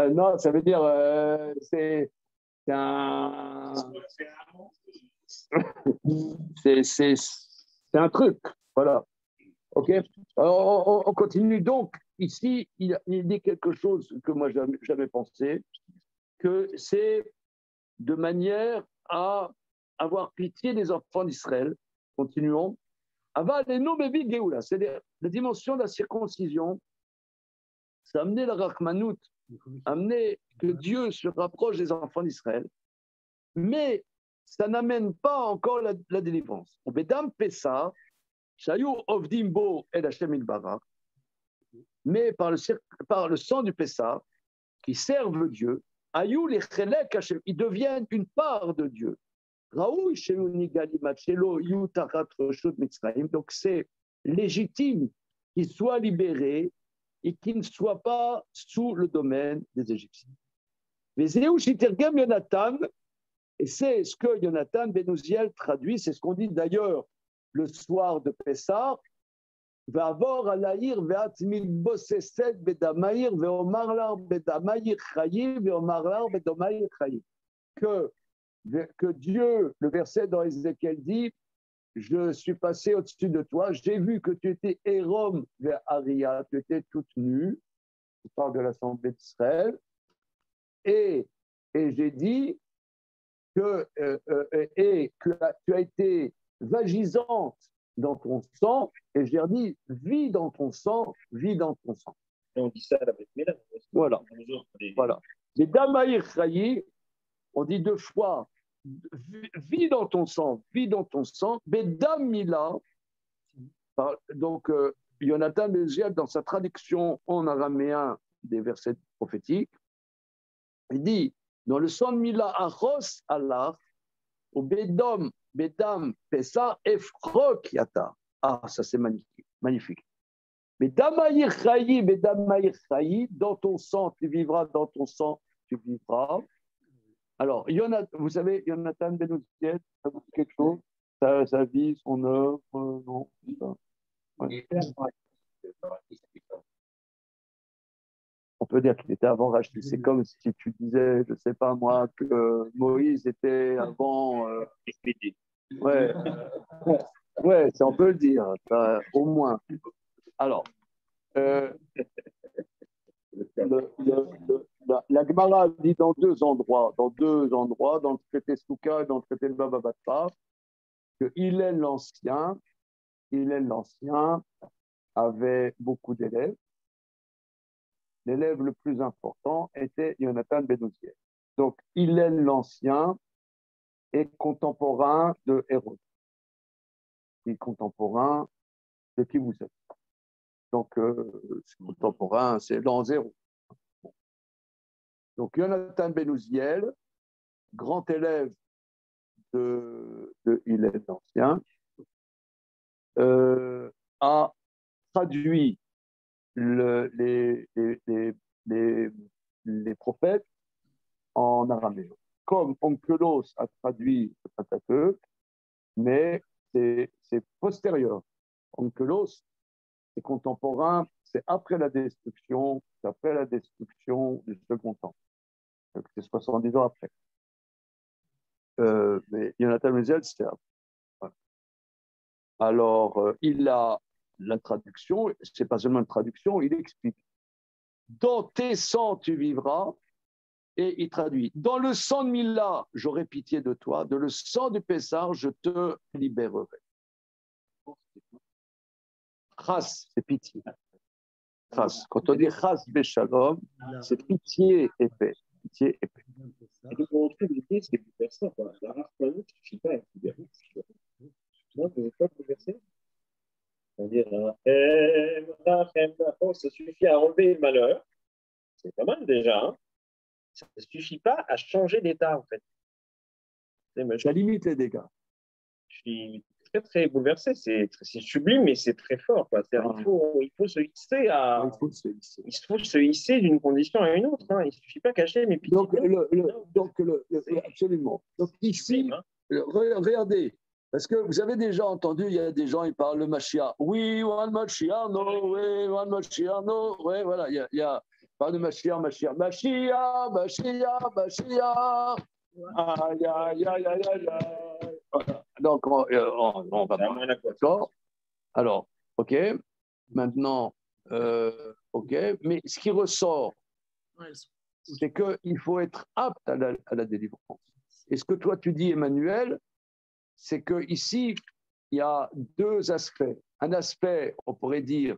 Non, ça veut dire, c'est un... c'est un truc, voilà. OK. Alors, on continue. Donc, ici, il dit quelque chose que moi, je n'avais jamais pensé, que c'est de manière à avoir pitié des enfants d'Israël. Continuons. C'est-à-dire la dimension de la circoncision, ça a amené la Rachmanout, amené que Dieu se rapproche des enfants d'Israël, mais ça n'amène pas encore la délivrance. Bedam Pessah, Shayou Ovdimbo El Hashem Ilbarak, mais par le sang du Pessah, qui servent Dieu, Ayou les Chelek Hashem, ils deviennent une part de Dieu. Raoul Shemuni Galimachelo Yutarat Roshut Mitzrayim, donc c'est légitime qu'ils soient libérés et qu'ils ne soient pas sous le domaine des Égyptiens. Mais Zéou Shitergem Yonatan, et c'est ce que Yonatan Benouziel traduit, c'est ce qu'on dit d'ailleurs le soir de Pessah, Va'avor alaïr ve'atmil boseset bedamaïr ve'omarlar bedamaïr chayim ve'omarlar bedamaïr chayim. Que Dieu, le verset dans Ézéchiel dit, je suis passé au-dessus de toi, j'ai vu que tu étais Hérom vers Aria, tu étais toute nue, tu parles de l'Assemblée d'Israël, et j'ai dit que tu as été vagisante dans ton sang, et j'ai dit, vis dans ton sang, vis dans ton sang. Et on dit ça à la Beth Mila. Voilà. Voilà. Les Damaïr Chayi, on dit 2 fois, vis dans ton sang, Bedam Mila. Donc, Yonatan ben Uziel, dans sa traduction en araméen des versets prophétiques, il dit dans le son Mila Achos Allah, au Bedam Pesa Efrok Yata. Ah, ça c'est magnifique. Magnifique. Bedam Chayi, dans ton sang tu vivras, dans ton sang tu vivras. Alors, vous savez, Yonatan ben Uziel, ça vous dit quelque chose? Sa vie, son œuvre, non? Ouais. On peut dire qu'il était avant Rachid. C'est comme si tu disais, je ne sais pas moi, que Moïse était avant. Ouais, ouais, on peut le dire, au moins. Alors, la Gemara dit dans deux endroits, dans le traité Souka et dans le traité de Baba Batra, que Hillel l'Ancien avait beaucoup d'élèves. L'élève le plus important était Yonatan ben Uziel. Donc, Hillel l'Ancien est contemporain de Hérode. Il est contemporain de qui vous êtes. Donc, contemporain, c'est l'an 0. Donc, Yonatan ben Uziel, grand élève de Hillel l'Ancien, a traduit les prophètes en araméen. Comme Onkelos a traduit le Pentateuque, mais c'est postérieur. Onkelos, c'est contemporain, c'est après la destruction du Second Temple. Donc c'est 70 ans après. Mais Yonatan ben Uziel, c'est après. Voilà. Alors, il a la traduction, c'est pas seulement une traduction, il explique. Dans tes sangs tu vivras, et il traduit. Dans le sang de Mila, j'aurai pitié de toi, de le sang du Pessar, je te libérerai. Chas, c'est pitié. Chas. Quand on dit chas beshalom, c'est pitié et paix. Pitié et paix. Et donc, on trouve l'idée, c'est plus personne. La rare ne suffit pas à être libéré. Moi, vous n'êtes pas bouleversé? On dit, ça suffit à enlever le malheur. C'est pas mal déjà. Hein. Ça ne suffit pas à changer d'état, en fait. Ça limite les dégâts. Je suis très, très bouleversé. C'est sublime, mais c'est très fort. Quoi. Il faut se hisser à. Il faut se hisser d'une condition à une autre. Hein. Il ne suffit pas cacher mes pitiés. Absolument. Donc, ici, regardez. Parce que vous avez déjà entendu, il y a des gens, ils parlent le Mashiach. Oui, one Mashiach, no, oui, one Mashiach, no. Oui, voilà, il y a pas de Mashiach. Aïe, aïe, aïe, aïe, aïe. Voilà. Donc, on va pas. D'accord. Alors, OK. Maintenant, OK. Mais ce qui ressort, c'est qu'il faut être apte à la délivrance. Et ce que toi, tu dis, Emmanuel, c'est qu'ici, il y a deux aspects. Un aspect, on pourrait dire,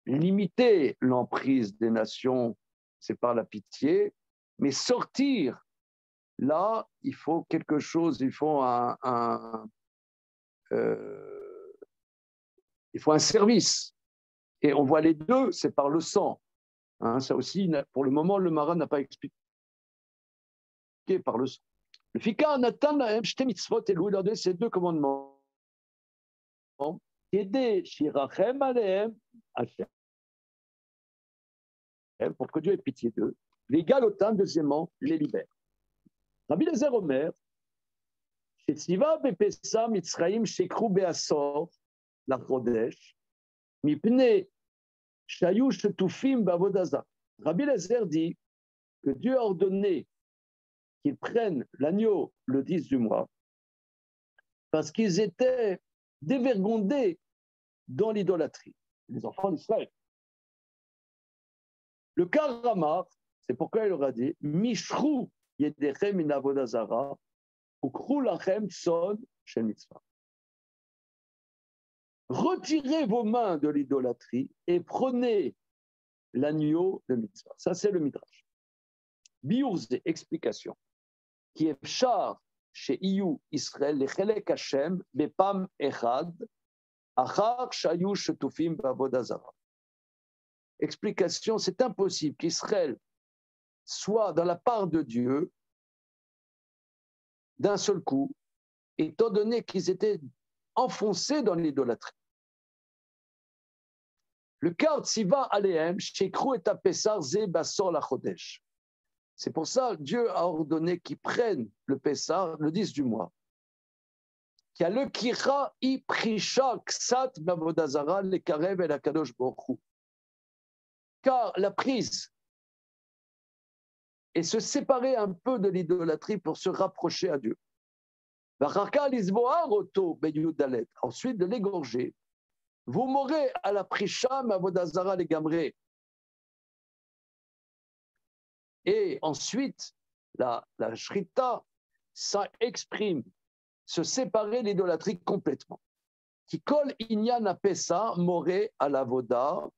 limiter l'emprise des nations, c'est par la pitié, mais sortir, là, il faut quelque chose, il faut un service. Et on voit les deux, c'est par le sang. Hein, ça aussi, pour le moment, le Maran n'a pas expliqué par le sang. Le Fika Nathan Lahem Shte Mitzvot et Louis leur donne ces deux commandements. Aider Shirachem Alehem Hashem. Pour que Dieu ait pitié d'eux. Les Galotin, deuxièmement, les libère. Rabbi Lezer Omer, Shetsiva Bepesa Mitzraim Shekrou Beasor, la Chodesh, Mipne Shayu Shetufim Bavodaza. Rabbi Lezer dit que Dieu a ordonné qu'ils prennent l'agneau le 10 du mois parce qu'ils étaient dévergondés dans l'idolâtrie, les enfants d'Israël. Le Karamar, c'est pourquoi il leur a dit Mishrou yedechem min avodazara ukrou lachem son shel mitzvah. Retirez vos mains de l'idolâtrie et prenez l'agneau de mitzvah. Ça, c'est le Midrash. Biourze, explication. Qui est char chez Iyu Israël, les Chelek Hashem, Bepam Echad, Achar shayu shetufim ba'avodah zara. Explication, c'est impossible qu'Israël soit dans la part de Dieu d'un seul coup, étant donné qu'ils étaient enfoncés dans l'idolâtrie. Le Kard Siva Alehem, Shekrou et Apessar Ze Basor la Chodesh. C'est pour ça que Dieu a ordonné qu'ils prennent le Pessar le 10 du mois. Qu'il y a le Kira I Prisha Ksat Bavodazara le Karev et la Kadosh Borchou. Car la prise et se séparer un peu de l'idolâtrie pour se rapprocher à Dieu. Ensuite de l'égorger. Vous m'aurez à la Prisha Mavodazara les Gamré. Et ensuite, la Shrita, ça exprime se séparer de l'idolâtrie complètement. Qui colle Inyan Apessa, Moré à la Voda,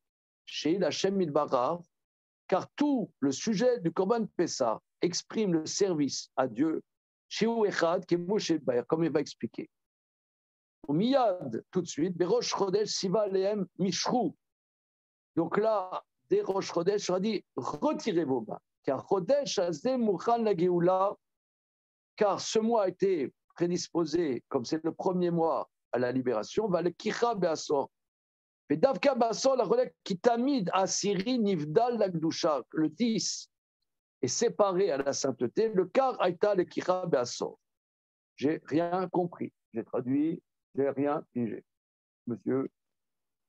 chez la Shem Ilbarar, car tout le sujet du Korban Pessah exprime le service à Dieu, chez Echad, comme il va expliquer. Miyad, tout de suite, Berosh Chodesh Siva Lehem Mishrou. Donc là, dès Rosh Chodesh, on a dit retirez vos mains, car Chodesh Azeh Mouchan la Geoula, car ce mois a été prédisposé, comme c'est le premier mois à la libération, va le Kicha Beasor. Et Davka Basor, la relève qui tamid à Syrie, Nivdal Lagdusha, le 10 est séparé à la sainteté, le Kar Aïta le Kicha Beasor. J'ai rien compris. J'ai traduit, j'ai rien pigé. Monsieur,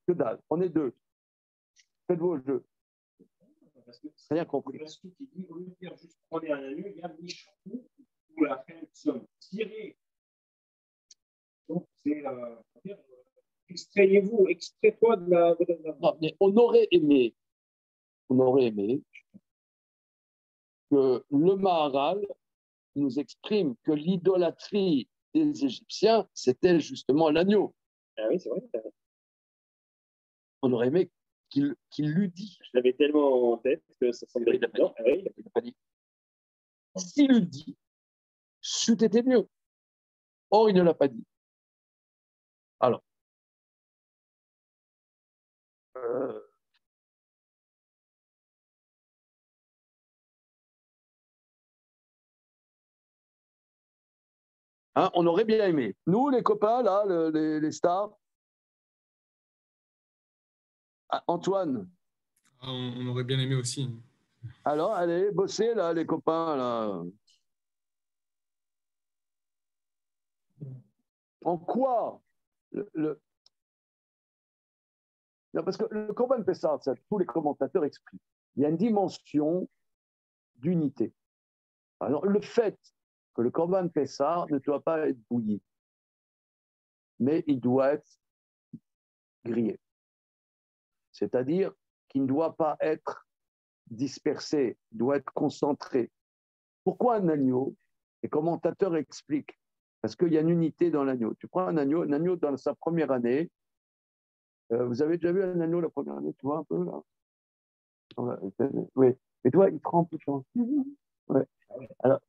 que dalle, on est deux. Faites vos jeux. Rien compris. Parce que tu dis, au lieu de dire juste prenez un anneau, il y a Michou ou la fin de somme tirée. Donc, c'est extrayez-vous, extrais-toi de la. Non, mais on aurait aimé que le Maharal nous exprime que l'idolâtrie des Égyptiens, c'était justement l'agneau. Ah oui, c'est vrai. On aurait aimé qu'il l'eût dit. Je l'avais tellement en tête que ça semblait évident. Ah oui, il n'a pas dit. S'il l'eût dit, c'eût été mieux. Or, il ne l'a pas dit. Alors, on aurait bien aimé. Nous, les copains, là, les stars. Antoine. On aurait bien aimé aussi. Alors, allez, bossez, là, les copains, là. En quoi Non, parce que le Korban Pessah, tous les commentateurs expliquent. Il y a une dimension d'unité. Alors, le fait que le Korban Pessah ne doit pas être bouilli, mais il doit être grillé. C'est-à-dire qu'il ne doit pas être dispersé, il doit être concentré. Pourquoi un agneau? Les commentateurs expliquent. Parce qu'il y a une unité dans l'agneau. Tu prends un agneau dans sa première année. Vous avez déjà vu un agneau la première année, tu vois un peu là? Oui. Et toi, il prend un peu de temps. Ouais. Alors,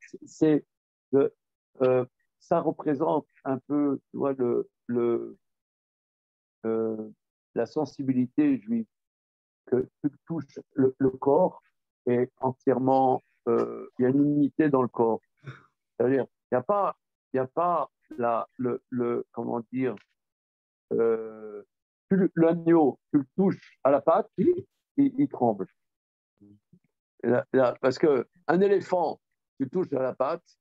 ça représente un peu, tu vois, la sensibilité juive, que tu touches le corps est entièrement, il y a une unité dans le corps. C'est-à-dire, il n'y a pas comment dire, l'agneau, tu le touches à la patte, il tremble. Parce qu'un éléphant, tu le touches à la patte,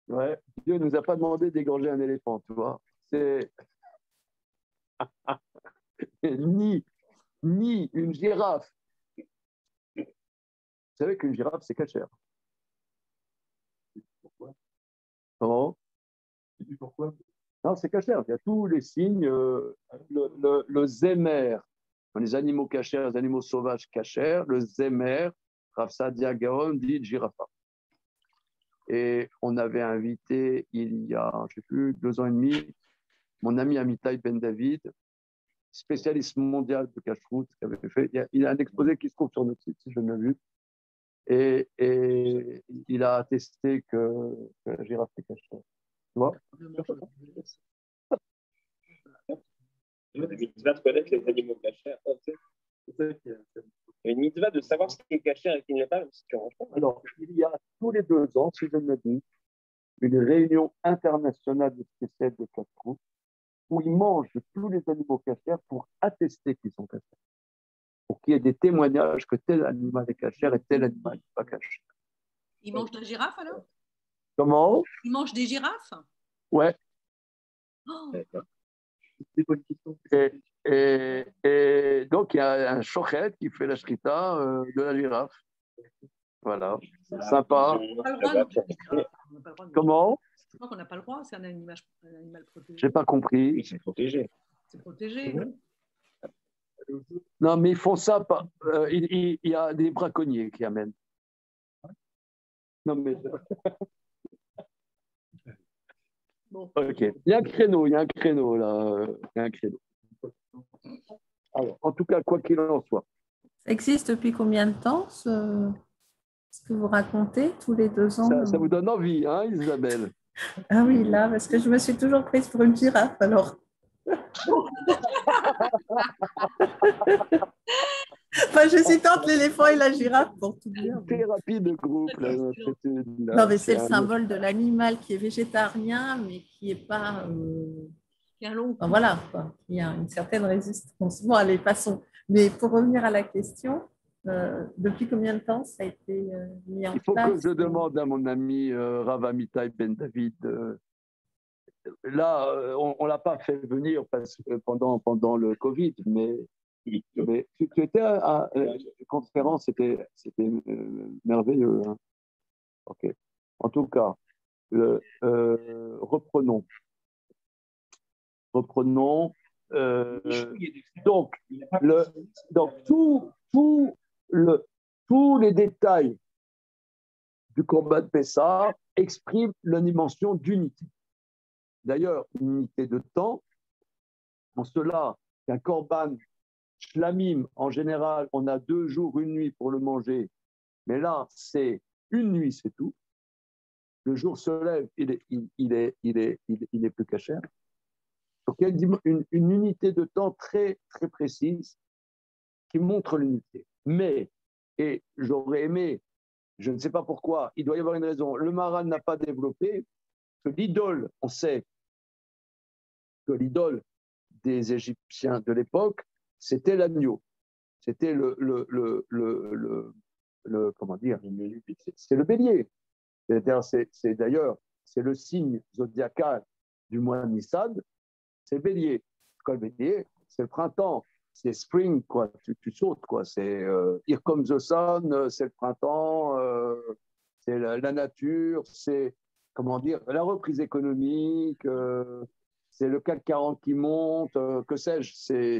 ouais, Dieu ne nous a pas demandé d'égorger un éléphant, tu vois. C'est ni une girafe. Vous savez qu'une girafe, c'est cachère. Pourquoi? Comment? Pourquoi? Non, c'est cachère. Il y a tous les signes. Le zémer, les animaux cachères, les animaux sauvages cachères, le zémer, Rav Sadia Gaon dit girafa. Et on avait invité, il y a, je ne sais plus, 2 ans et demi, mon ami Amitai Ben David, spécialiste mondial de cache-route, qui avait fait. Il y a un exposé qui se trouve sur notre site, si je ne l'ai vu. Et il a attesté que la girafe est cachère. Tu vois? Il y a une mitzvah de connaître les animaux cachers. Il y a une mitzvah de savoir ce qui est caché et ce qui ne l'est pas, si tu ranges pas. Alors, il y a tous les 2 ans, si je ne m'abuse, une réunion internationale de spécialistes de casse-croûte où ils mangent tous les animaux cachers pour attester qu'ils sont cachers. Pour qu'il y ait des témoignages que tel animal est caché et tel animal n'est pas caché. Ils mangent de la girafe alors? Comment? Ils mangent des girafes? Ouais. Oh. Et donc, il y a un shochet qui fait la shrita de la girafe. Voilà. Sympa. Comment? Je crois qu'on n'a pas le droit, c'est un animal protégé. Je n'ai pas compris. Oui, c'est protégé. C'est protégé. Non, mais ils font ça. Il y a des braconniers qui amènent. Non, mais. Bon. Ok. Il y a un créneau là. Il y a un créneau. Alors, en tout cas, quoi qu'il en soit. Ça existe depuis combien de temps, ce que vous racontez tous les 2 ans? Ça vous donne envie, hein, Isabelle? Ah oui, là, parce que je me suis toujours prise pour une girafe, alors. Enfin, j'hésite entre l'éléphant et la girafe, pour tout dire. Thérapie de groupe. Là, non, mais c'est le symbole de l'animal qui est végétarien, mais qui n'est pas... Qui a un long. Enfin, voilà, quoi. Il y a une certaine résistance. Bon, allez, passons. Mais pour revenir à la question, depuis combien de temps ça a été mis en place? Il faut que je demande à mon ami Rav Amitai Ben David. Là, on ne l'a pas fait venir parce que pendant le Covid, mais tu étais à la conférence, c'était merveilleux. Hein. Ok. En tout cas, reprenons. Donc, tous les détails du combat de Pessah expriment la dimension d'unité. D'ailleurs, une unité de temps, en cela qu'un korban shlamim, en général, on a 2 jours, 1 nuit pour le manger, mais là, c'est 1 nuit, c'est tout. Le jour se lève, il est plus cachère. Donc, il y a une unité de temps très, très précise qui montre l'unité. Mais, et j'aurais aimé, je ne sais pas pourquoi, il doit y avoir une raison, le Maharal n'a pas développé que l'idole, on sait que l'idole des Égyptiens de l'époque, c'était l'agneau. C'était comment dire, c'est le bélier. D'ailleurs, c'est le signe zodiacal du mois Nissan, c'est le bélier. Quand le bélier, c'est le printemps, c'est spring, quoi. Tu sautes, quoi. C'est Here Comes the Sun, c'est le printemps, c'est la nature, c'est, comment dire, la reprise économique, c'est le CAC 40 qui monte, que sais-je, c'est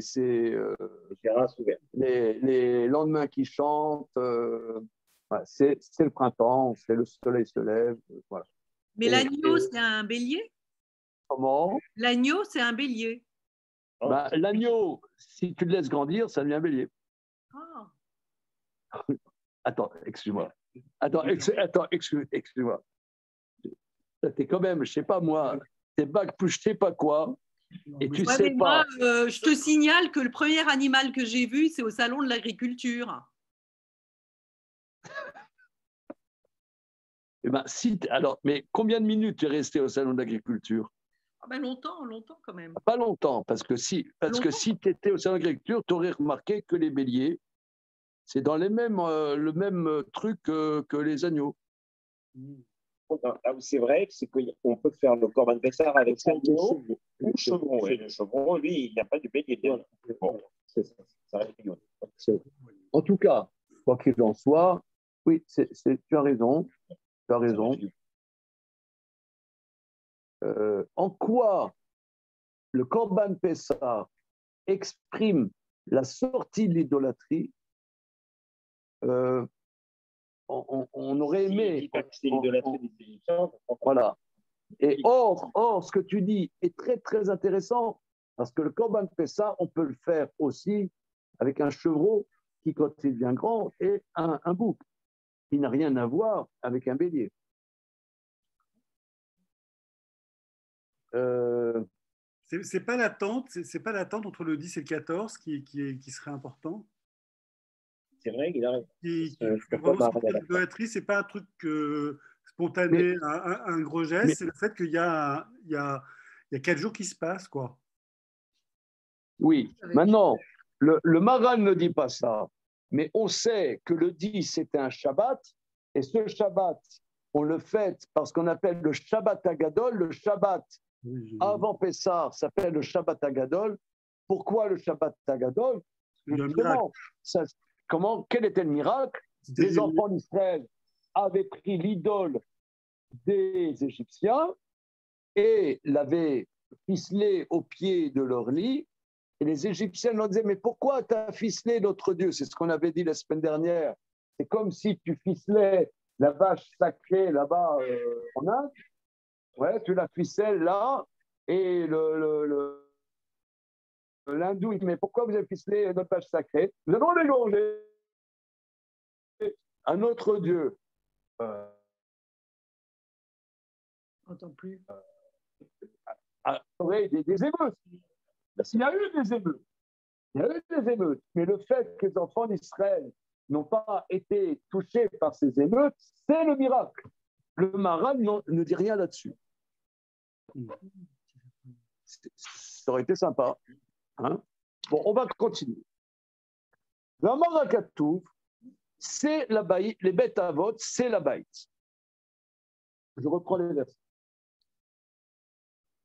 les lendemains qui chantent, voilà, c'est le printemps, c'est le soleil se lève, voilà. Mais l'agneau, c'est un bélier? Comment? L'agneau, c'est un bélier. L'agneau, si tu le laisses grandir, ça devient un bélier. Oh. Attends, excuse-moi. Excuse-moi. T'es quand même, je sais pas moi, t'es bac plus je sais pas quoi, et tu sais pas. Moi, je te signale que le premier animal que j'ai vu, c'est au salon de l'agriculture. Mais combien de minutes tu es resté au salon de l'agriculture? Longtemps quand même. Pas longtemps, parce que si tu étais au salon de l'agriculture, tu aurais remarqué que les béliers, c'est dans le même truc que les agneaux. Là où c'est vrai, c'est qu'on peut faire le Corban Pessar avec 5 chevaux. Le chevron, lui, il n'y a pas de bélier. Bon, c'est ça. Ça reste rigolo. En tout cas, quoi qu'il en soit, oui, tu as raison. Tu as raison. En quoi le Corban Pessah exprime la sortie de l'idolâtrie, on aurait aimé. Voilà. Et or, ce que tu dis est très, très intéressant, parce que le Corban Pessah, on peut le faire aussi avec un chevreau qui, quand il devient grand, est un bouc, qui n'a rien à voir avec un bélier. C'est pas l'attente entre le 10 et le 14 qui serait important. C'est vrai qu'il arrive. Vraiment, l'idolâtrie, c'est pas un truc spontané, un gros geste, c'est le fait qu'il y a 4 jours qui se passent, quoi. Oui, maintenant, le Maran ne dit pas ça, mais on sait que le 10, c'était un Shabbat, et ce Shabbat, on le fête parce qu'on appelle le Shabbat Agadol. Le Shabbat avant Pessah s'appelle le Shabbat Agadol. Pourquoi le Shabbat Agadol? Quel était le miracle? Les enfants d'Israël avaient pris l'idole des Égyptiens et l'avaient ficelé au pied de leur lit. Et les Égyptiens leur disaient, mais pourquoi tu as ficelé notre Dieu? C'est ce qu'on avait dit la semaine dernière. C'est comme si tu ficelais la vache sacrée là-bas en Inde. Ouais, tu la ficelles là, et l'hindou, il dit, mais pourquoi vous avez ficelé notre vache sacrée? Nous allons l'égorger à notre Dieu. Entends plus. Des émeutes. Il y a eu des émeutes. Il y a eu des émeutes. Mais le fait que les enfants d'Israël n'ont pas été touchés par ces émeutes, c'est le miracle. Le Maran ne dit rien là-dessus. Ça aurait été sympa. Hein? Bon, on va continuer. La Marakatou, c'est la baït, les bêtes à vote, c'est la baït. Je reprends les versets.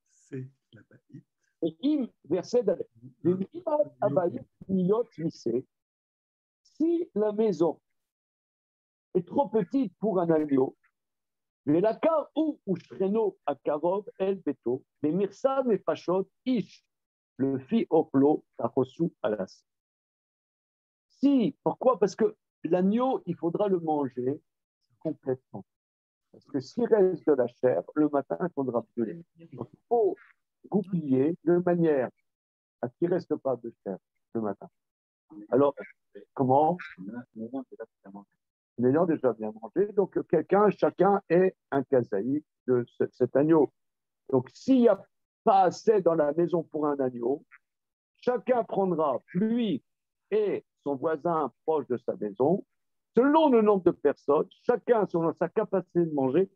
C'est la baït. Et verset d'Alep. Si la maison est trop petite pour un agneau, mais la car ou shreno à karov el beto, mais mirsa me pachot ish, le fi oklo a reçu à la. Si, pourquoi? Parce que l'agneau, il faudra le manger complètement. Parce que s'il reste de la chair, le matin, il faudra brûler. Donc, il faut goupiller de manière à ce qu'il ne reste pas de chair le matin. Alors, comment? Les gens déjà bien mangé, donc chacun est un kazaï de cet agneau. Donc, s'il n'y a pas assez dans la maison pour un agneau, chacun prendra, lui et son voisin proche de sa maison, selon le nombre de personnes, chacun selon sa capacité de manger,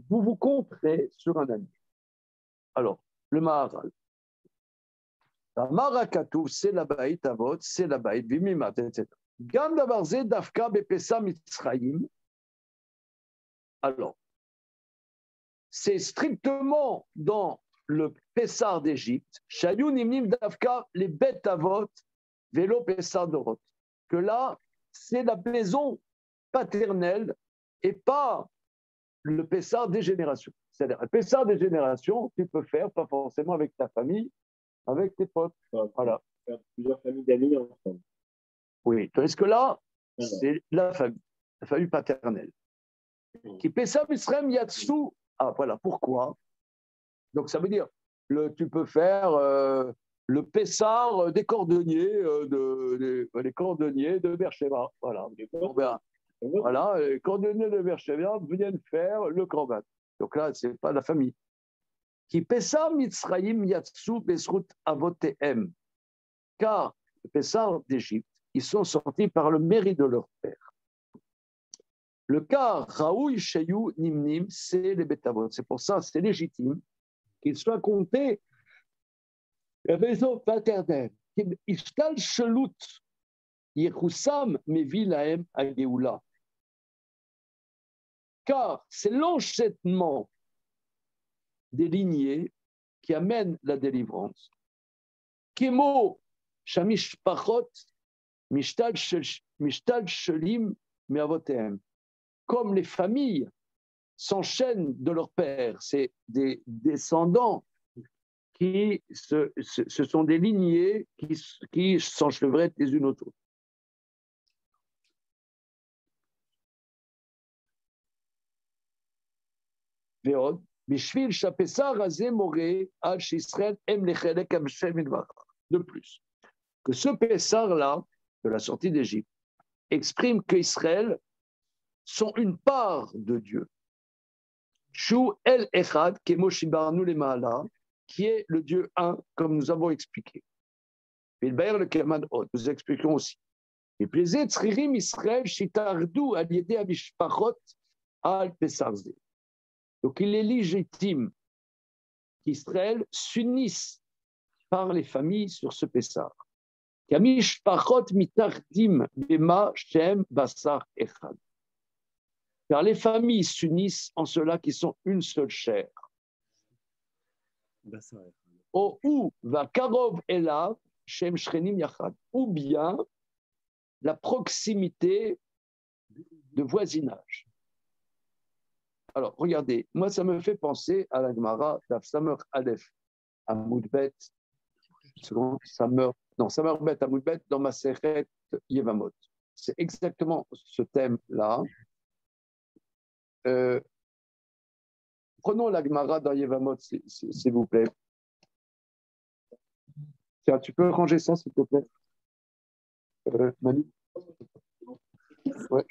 vous vous compterez sur un agneau. Alors, le Maharal. La Marakatou, c'est la baït avot, c'est la baït bimimat, etc. Gam davarze dafka bepesa mitzrayim. Alors, c'est strictement dans le Pessar d'Égypte, Shayou nimnim dafka les bêtes avot, vélo Pessar dorot. Que là, c'est la maison paternelle et pas le Pessar des générations. C'est-à-dire, le Pessar des générations, tu peux faire, pas forcément avec ta famille, avec tes potes. Voilà. Faire plusieurs familles d'amis ensemble. Oui, parce que là, c'est la famille paternelle. Qui Pessar Misrem Yatsu. Ah, voilà, pourquoi? Donc, ça veut dire, tu peux faire le Pessar des cordonniers, les cordonniers de Beersheba. Voilà. Voilà, les cordonniers de Beersheba viennent faire le korban. Donc là, ce n'est pas la famille. Qui Pessar Mitzrayim Yatsu Besrut Avotehem. Car le Pessar d'Égypte, ils sont sortis par le mérite de leur père. Le cas Raoui Shayou Nimnim, c'est les Betavot. C'est pour ça, c'est légitime qu'ils soient comptés la maison paternelle. Ishtal Shelut Yechoussam Mevilaem Ageoula. Car c'est l'enchaînement des lignées qui amène la délivrance. Kemo Shamish Pachot Mishtal Shelim Meavotehem. Comme les familles s'enchaînent de leur père, c'est des descendants qui ce sont des lignées qui s'enchevêtrent les unes aux autres. De plus, que ce Pessar-là, de la sortie d'Égypte, exprime qu'Israël sont une part de Dieu. Shu el echad kemo shibarnu le ma'ala, qui est le Dieu un, comme nous avons expliqué. Et le Keman Od, nous expliquons aussi. Et plaisir Tzririm Israël Shitardou Aliédé Amishpachot Al Pesarze. Donc il est légitime qu'Israël s'unisse par les familles sur ce Pessar. Kamishpachot Mitardim Bema Shem Basar Echad. Car les familles s'unissent en cela qui sont une seule chair. Ou va Karov Elav Shem Shrenim Yachad. Ou bien la proximité de voisinage. Alors, regardez, moi, ça me fait penser à la Gemara d'Afsamer Aleph, à Moudbet, Samer Bet à Moudbet, dans ma Maseret Yevamot. C'est exactement ce thème-là. Prenons la Gemara dans Yevamot, s'il vous plaît. Tiens, tu peux ranger ça, s'il te plaît, Manu? Ouais.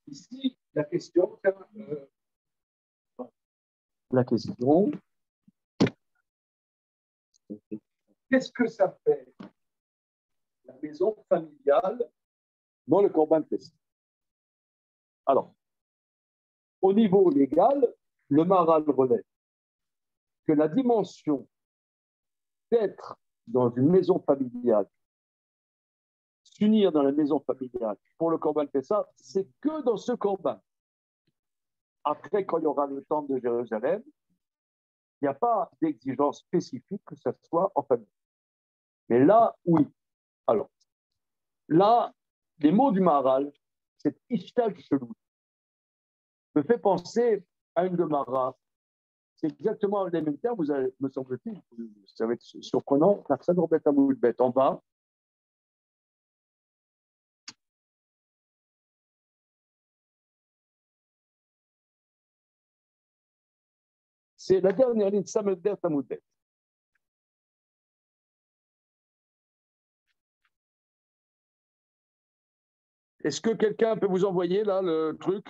Ici, la question, qu'est-ce que ça fait la maison familiale dans le Corban Pessah? Alors, au niveau légal, le Maharal relève que la dimension d'être dans une maison familiale, s'unir dans la maison familiale pour le Corban Pessah, c'est que dans ce Corban. Après, quand il y aura le temple de Jérusalem, il n'y a pas d'exigence spécifique que ça soit en famille. Mais là, oui. Alors, là, les mots du Maharal, cet ishtal chelou, me fait penser à une Gemara. C'est exactement les mêmes termes, vous allez, me semble-t-il, ça va être surprenant, personne ne remet à bout de bête en bas. C'est la dernière ligne, Samedet Amoudbet. Est-ce que quelqu'un peut vous envoyer là le truc?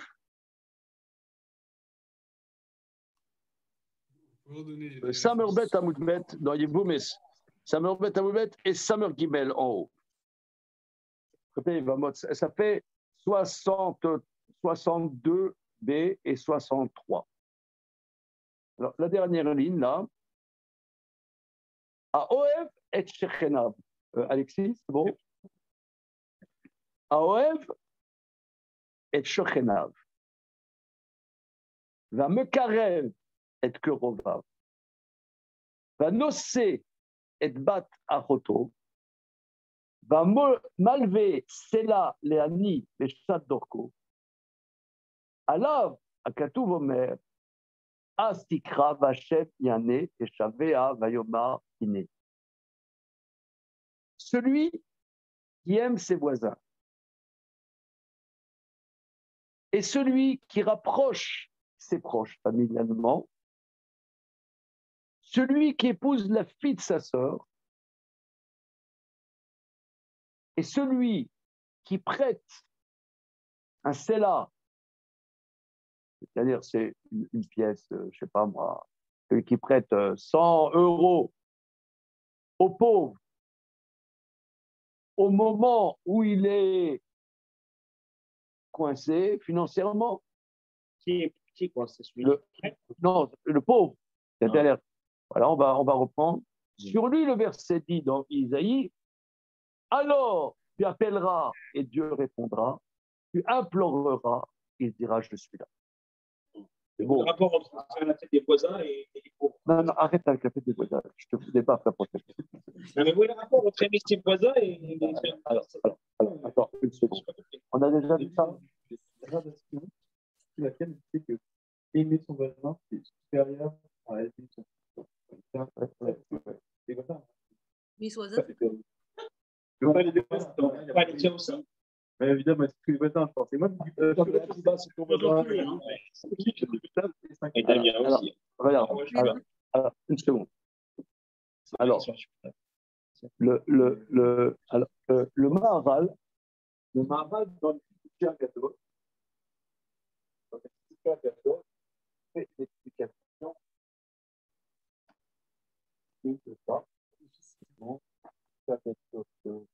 Samerbet Amoudbet dans Yiboumes. Samerbet Amoudbet et Samer Gimel en haut. Ça fait 62 B et 63. Alors, la dernière ligne, là. Aoev et Shechenav. Alexis, c'est bon? Aoev et Shechenav. Va Mekarev et Kerovav. Va Nosé et Bat Achoto. Va Malve Sela Leani et Shad Dorko. Alav Akatuv Omer. Astikra Vachet Yane et Shavea Vayoma Ine. Celui qui aime ses voisins et celui qui rapproche ses proches familialement, celui qui épouse la fille de sa sœur et celui qui prête un sela, c'est-à-dire c'est une pièce, je ne sais pas moi, celui qui prête 100 € au pauvre au moment où il est coincé financièrement. Qui est coincé, celui Non, le pauvre. C'est-à-dire, voilà, on va reprendre. Sur lui, le verset dit dans Isaïe, alors tu appelleras et Dieu répondra, tu imploreras, il dira je suis là. C'est bon. Le rapport entre la fête des voisins et les pauvres. Non, arrête avec la fête des voisins, je te fais pas la protection. Non, mais vous le rapport entre aimer ses voisins et les alors, attends, une seconde. On a déjà vu ça? Laquelle c'est que aimer son voisin, c'est supérieur à aimer son voisin. Mais Soisin, Mais évidemment, c'est tous les voisins, je pense. Et moi, Et Damien aussi. Regarde, alors, une seconde. Alors, le Maharal, dans l'explication catholique, fait l'explication de ça. Bon, ça quelque chose que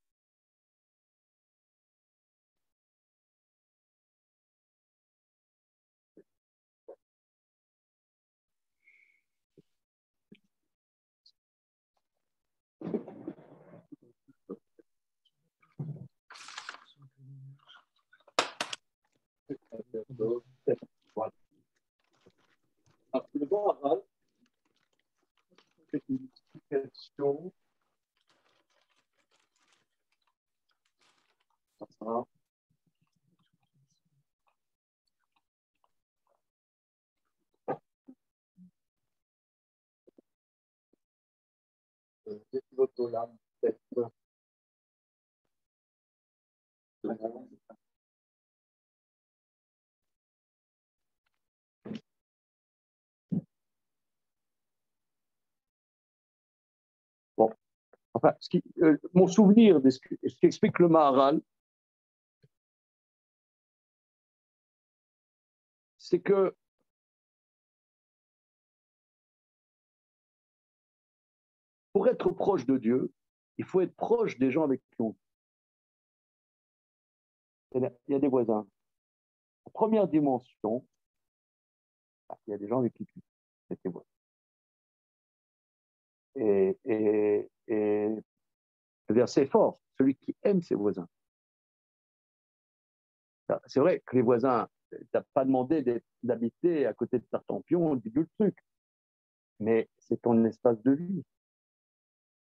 voilà. Alors, le Maharal fait une explication. Ça. L'autolam, peut-être. Bon, enfin, mon souvenir de ce qu'explique le Maharal, c'est que pour être proche de Dieu, il faut être proche des gens avec qui on vit. Il y a des voisins. En première dimension, il y a des gens avec qui tu vis, tes voisins. Et le verset est fort, celui qui aime ses voisins. C'est vrai que les voisins, tu n'as pas demandé d'habiter à côté de Tartampion, du truc, mais c'est ton espace de vie.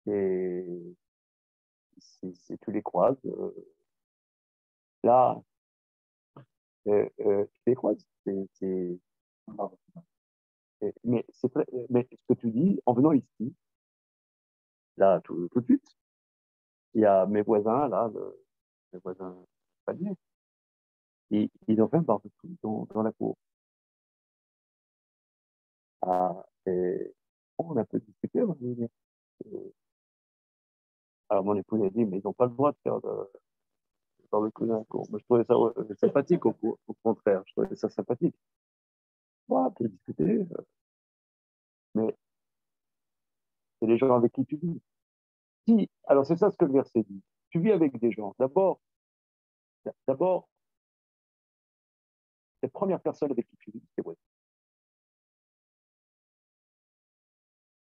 Et tu les croises. Là, tu les croises. Mais ce que tu dis, en venant ici, là, tout de suite, il y a mes voisins, là, mes voisins paliers, ils ont fait un barbecue dans la cour. Et on a un peu discuté. Alors, mon épouse a dit, mais ils n'ont pas le droit de faire le barbecue dans la cour. Moi, je trouvais ça sympathique, au contraire. Je trouvais ça sympathique. On peut discuter, mais c'est les gens avec qui tu vis. Alors, c'est ça ce que le verset dit. Tu vis avec des gens. D'abord, les premières personnes avec qui tu vis, c'est vrai.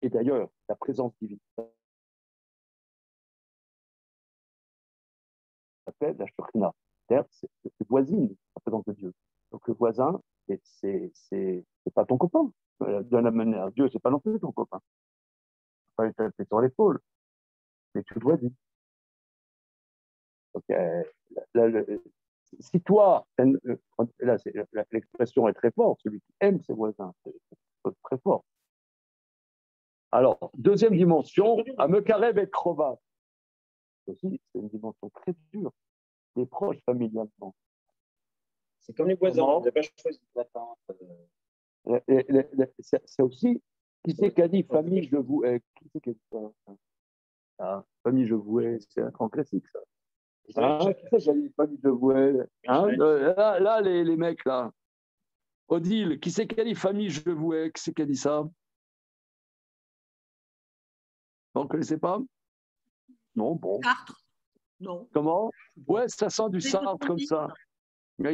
Et d'ailleurs, la présence divine, ça s'appelle la Shekhina. C'est voisine, la présence de Dieu. Donc, le voisin, c'est pas ton copain. De la manière, Dieu, c'est pas non plus ton copain. Pas lui taper sur l'épaule, mais tu le dois dire. Donc, si toi, là, l'expression est très forte, celui qui aime ses voisins, c'est très fort. Alors, deuxième dimension, à Mekarev et Krova. Aussi, c'est une dimension très dure, des proches familialement. C'est comme les voisins, on n'a pas choisi. C'est aussi, qui c'est qui a dit famille, je vous hais? Qui c'est qui a dit ça? Famille, je vous hais, c'est un grand classique, ça. Qui c'est qui a dit famille, je vous hais? Là, les mecs, là. Odile, qui c'est qui a dit famille, je vous hais? Qui c'est qui a dit ça? Vous ne connaissez pas? Non, bon. Sartre. Non. Comment? Ouais, ça sent du Sartre comme ça. Il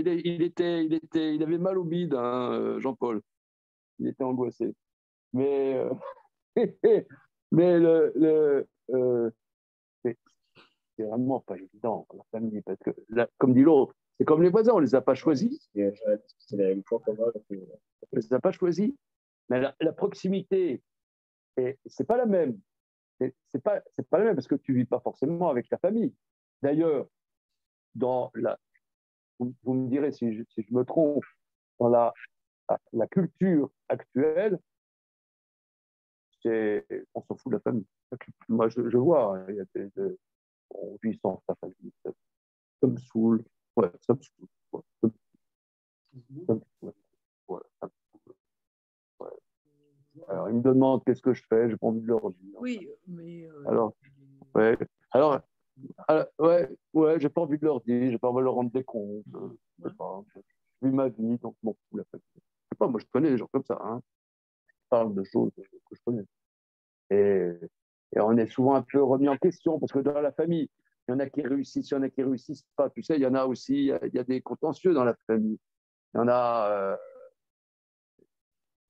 avait mal au bide, hein, Jean-Paul. Il était angoissé. Mais c'est vraiment pas évident, la famille, parce que, là, comme dit l'autre, c'est comme les voisins, on ne les a pas choisis. C'est la même fois qu'on va. On ne les a pas choisis. Mais la proximité, c'est pas la même. C'est pas la même parce que tu ne vis pas forcément avec ta famille. D'ailleurs, vous me direz si je me trompe, dans la culture actuelle, on s'en fout de la famille. Moi, je vois, il y a on vit sans sa famille. Ça me saoule. Ouais, ça me saoule. Ouais, ça me saoule. Voilà, ça me saoule. Ouais. Alors, ils me demandent qu'est-ce que je fais, j'ai pas envie de leur dire. Oui, mais. Alors, ouais. Alors, j'ai pas envie de leur dire, j'ai pas envie de leur rendre des comptes. Je sais pas. Je vis ma vie, donc je m'en fous la famille. Je sais pas, moi je connais des gens comme ça, hein. Je parle de choses que je connais. Et on est souvent un peu remis en question parce que dans la famille, il y en a qui réussissent, il y en a qui réussissent pas. Tu sais, il y en a aussi, il y a des contentieux dans la famille. Il y en a.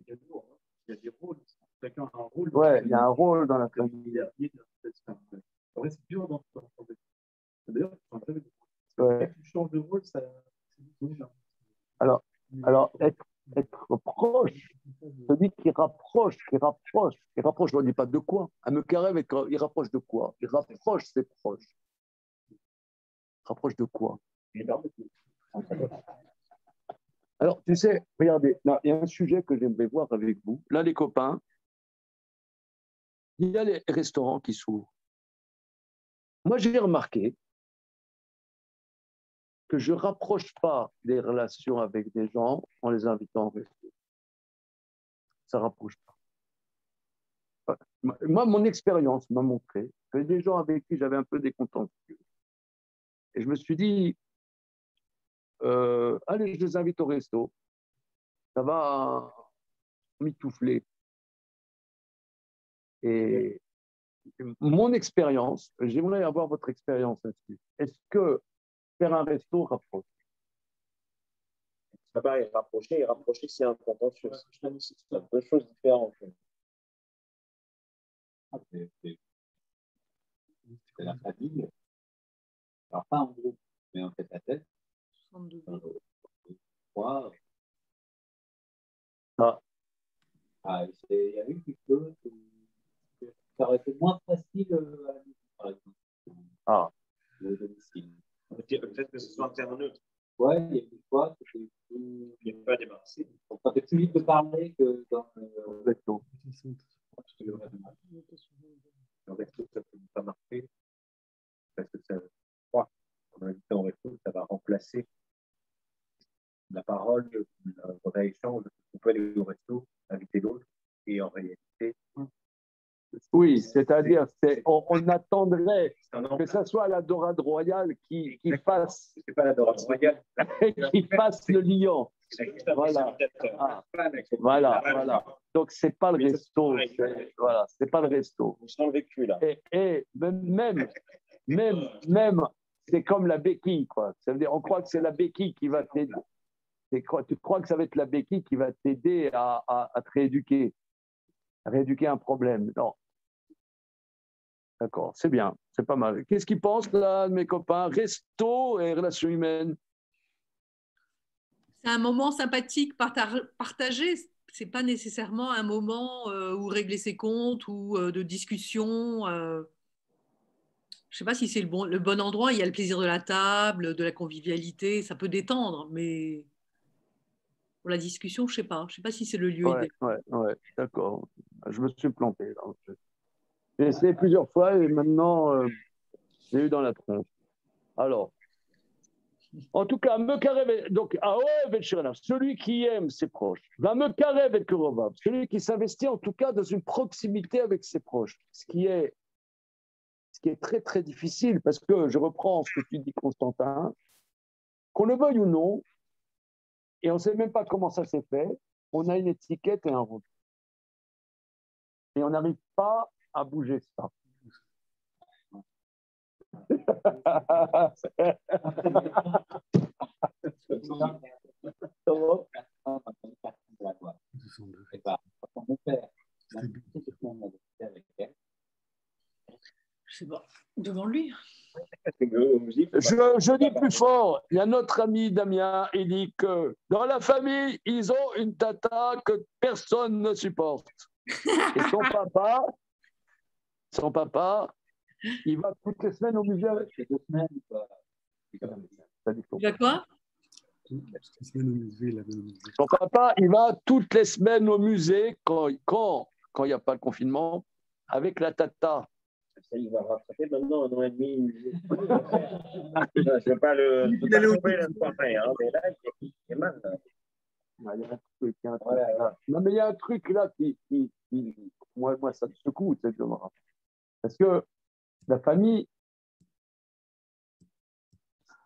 Il y a des rôles. Chacun a un rôle. Ouais, il y a un rôle dans la famille. En vrai, c'est dur dans ce sens. D'ailleurs, ouais. tu changes de rôle, ça. Alors être proche, celui qui rapproche, je ne dis pas de quoi. Un me carré, il rapproche de quoi? Il rapproche ses proches. Rapproche de quoi? Alors, tu sais, regardez, là, il y a un sujet que j'aimerais voir avec vous. Là, les copains, il y a les restaurants qui s'ouvrent. Moi, j'ai remarqué que je ne rapproche pas des relations avec des gens en les invitant au resto. Ça ne rapproche pas. Moi, mon expérience m'a montré que des gens avec qui j'avais un peu des contentieux. Et je me suis dit, allez, je les invite au resto. Ça va m'étouffer. Et mon expérience, j'aimerais avoir votre expérience là-dessus. Est-ce que faire un resto rapproche? C'est pas pareil, rapprocher, c'est un contentieux. C'est deux choses différentes. C'est la famille. Alors, pas en groupe, mais en tête à tête. 62. Trois. Il y a eu quelque chose où ça aurait été moins facile à la maison, par exemple. Le domicile. Peut-être que ce soit un terme neutre. Ouais, il y a des fois, c'était il n'y a pas débarrassé. On sentait plus vite de parler que dans le resto. Le resto, ça ne peut pas marcher. Parce que ça, je crois, en invitant au resto, ça va remplacer la parole, le vrai échange. On peut aller au resto, inviter l'autre, et en réalité. Oui, c'est-à-dire, on attendrait que ce soit la dorade royale qui fasse. C'est pas la dorade royale. qui fasse le lion. Voilà. Voilà. Donc, c'est pas le resto. Voilà, c'est pas le resto. Vous sentez le vécu, là. Et même, c'est comme la béquille, quoi. Ça veut dire, on croit que c'est la béquille qui va t'aider. Tu crois que ça va être la béquille qui va t'aider à te rééduquer, à rééduquer un problème. Non. D'accord, c'est bien, c'est pas mal. Qu'est-ce qu'ils pensent, là, mes copains? Resto et relations humaines. C'est un moment sympathique partagé. C'est pas nécessairement un moment où régler ses comptes ou de discussion. Je sais pas si c'est le bon endroit. Il y a le plaisir de la table, de la convivialité. Ça peut détendre, mais pour la discussion, je sais pas. Je sais pas si c'est le lieu idéal. Ouais, d'accord. Je me suis planté, là. J'ai essayé plusieurs fois et maintenant, j'ai eu dans la tronche. Alors, en tout cas, donc, celui qui aime ses proches, celui qui s'investit en tout cas dans une proximité avec ses proches, ce qui est très, très difficile parce que je reprends ce que tu dis, Constantin, qu'on le veuille ou non, et on ne sait même pas comment ça s'est fait, on a une étiquette et un rôle. Et on n'arrive pas à bouger ça. Je sais pas, devant lui. Je dis plus fort, il y a notre ami Damien, il dit que dans la famille, ils ont une tata que personne ne supporte. Et son papa, il va toutes les semaines au musée avec 2 semaines. Il va quoi? Son papa, il va toutes les semaines au musée quand quand il n'y a pas le confinement, avec la tata. Ça, il va rattraper maintenant 1 an et demi. Je ne veux pas le tomber la soirée, hein, mais là, il est mal. Là. Il y a un truc, là. Non, mais il y a un truc là qui moi, ça me secoue, cette demande. Parce que la famille,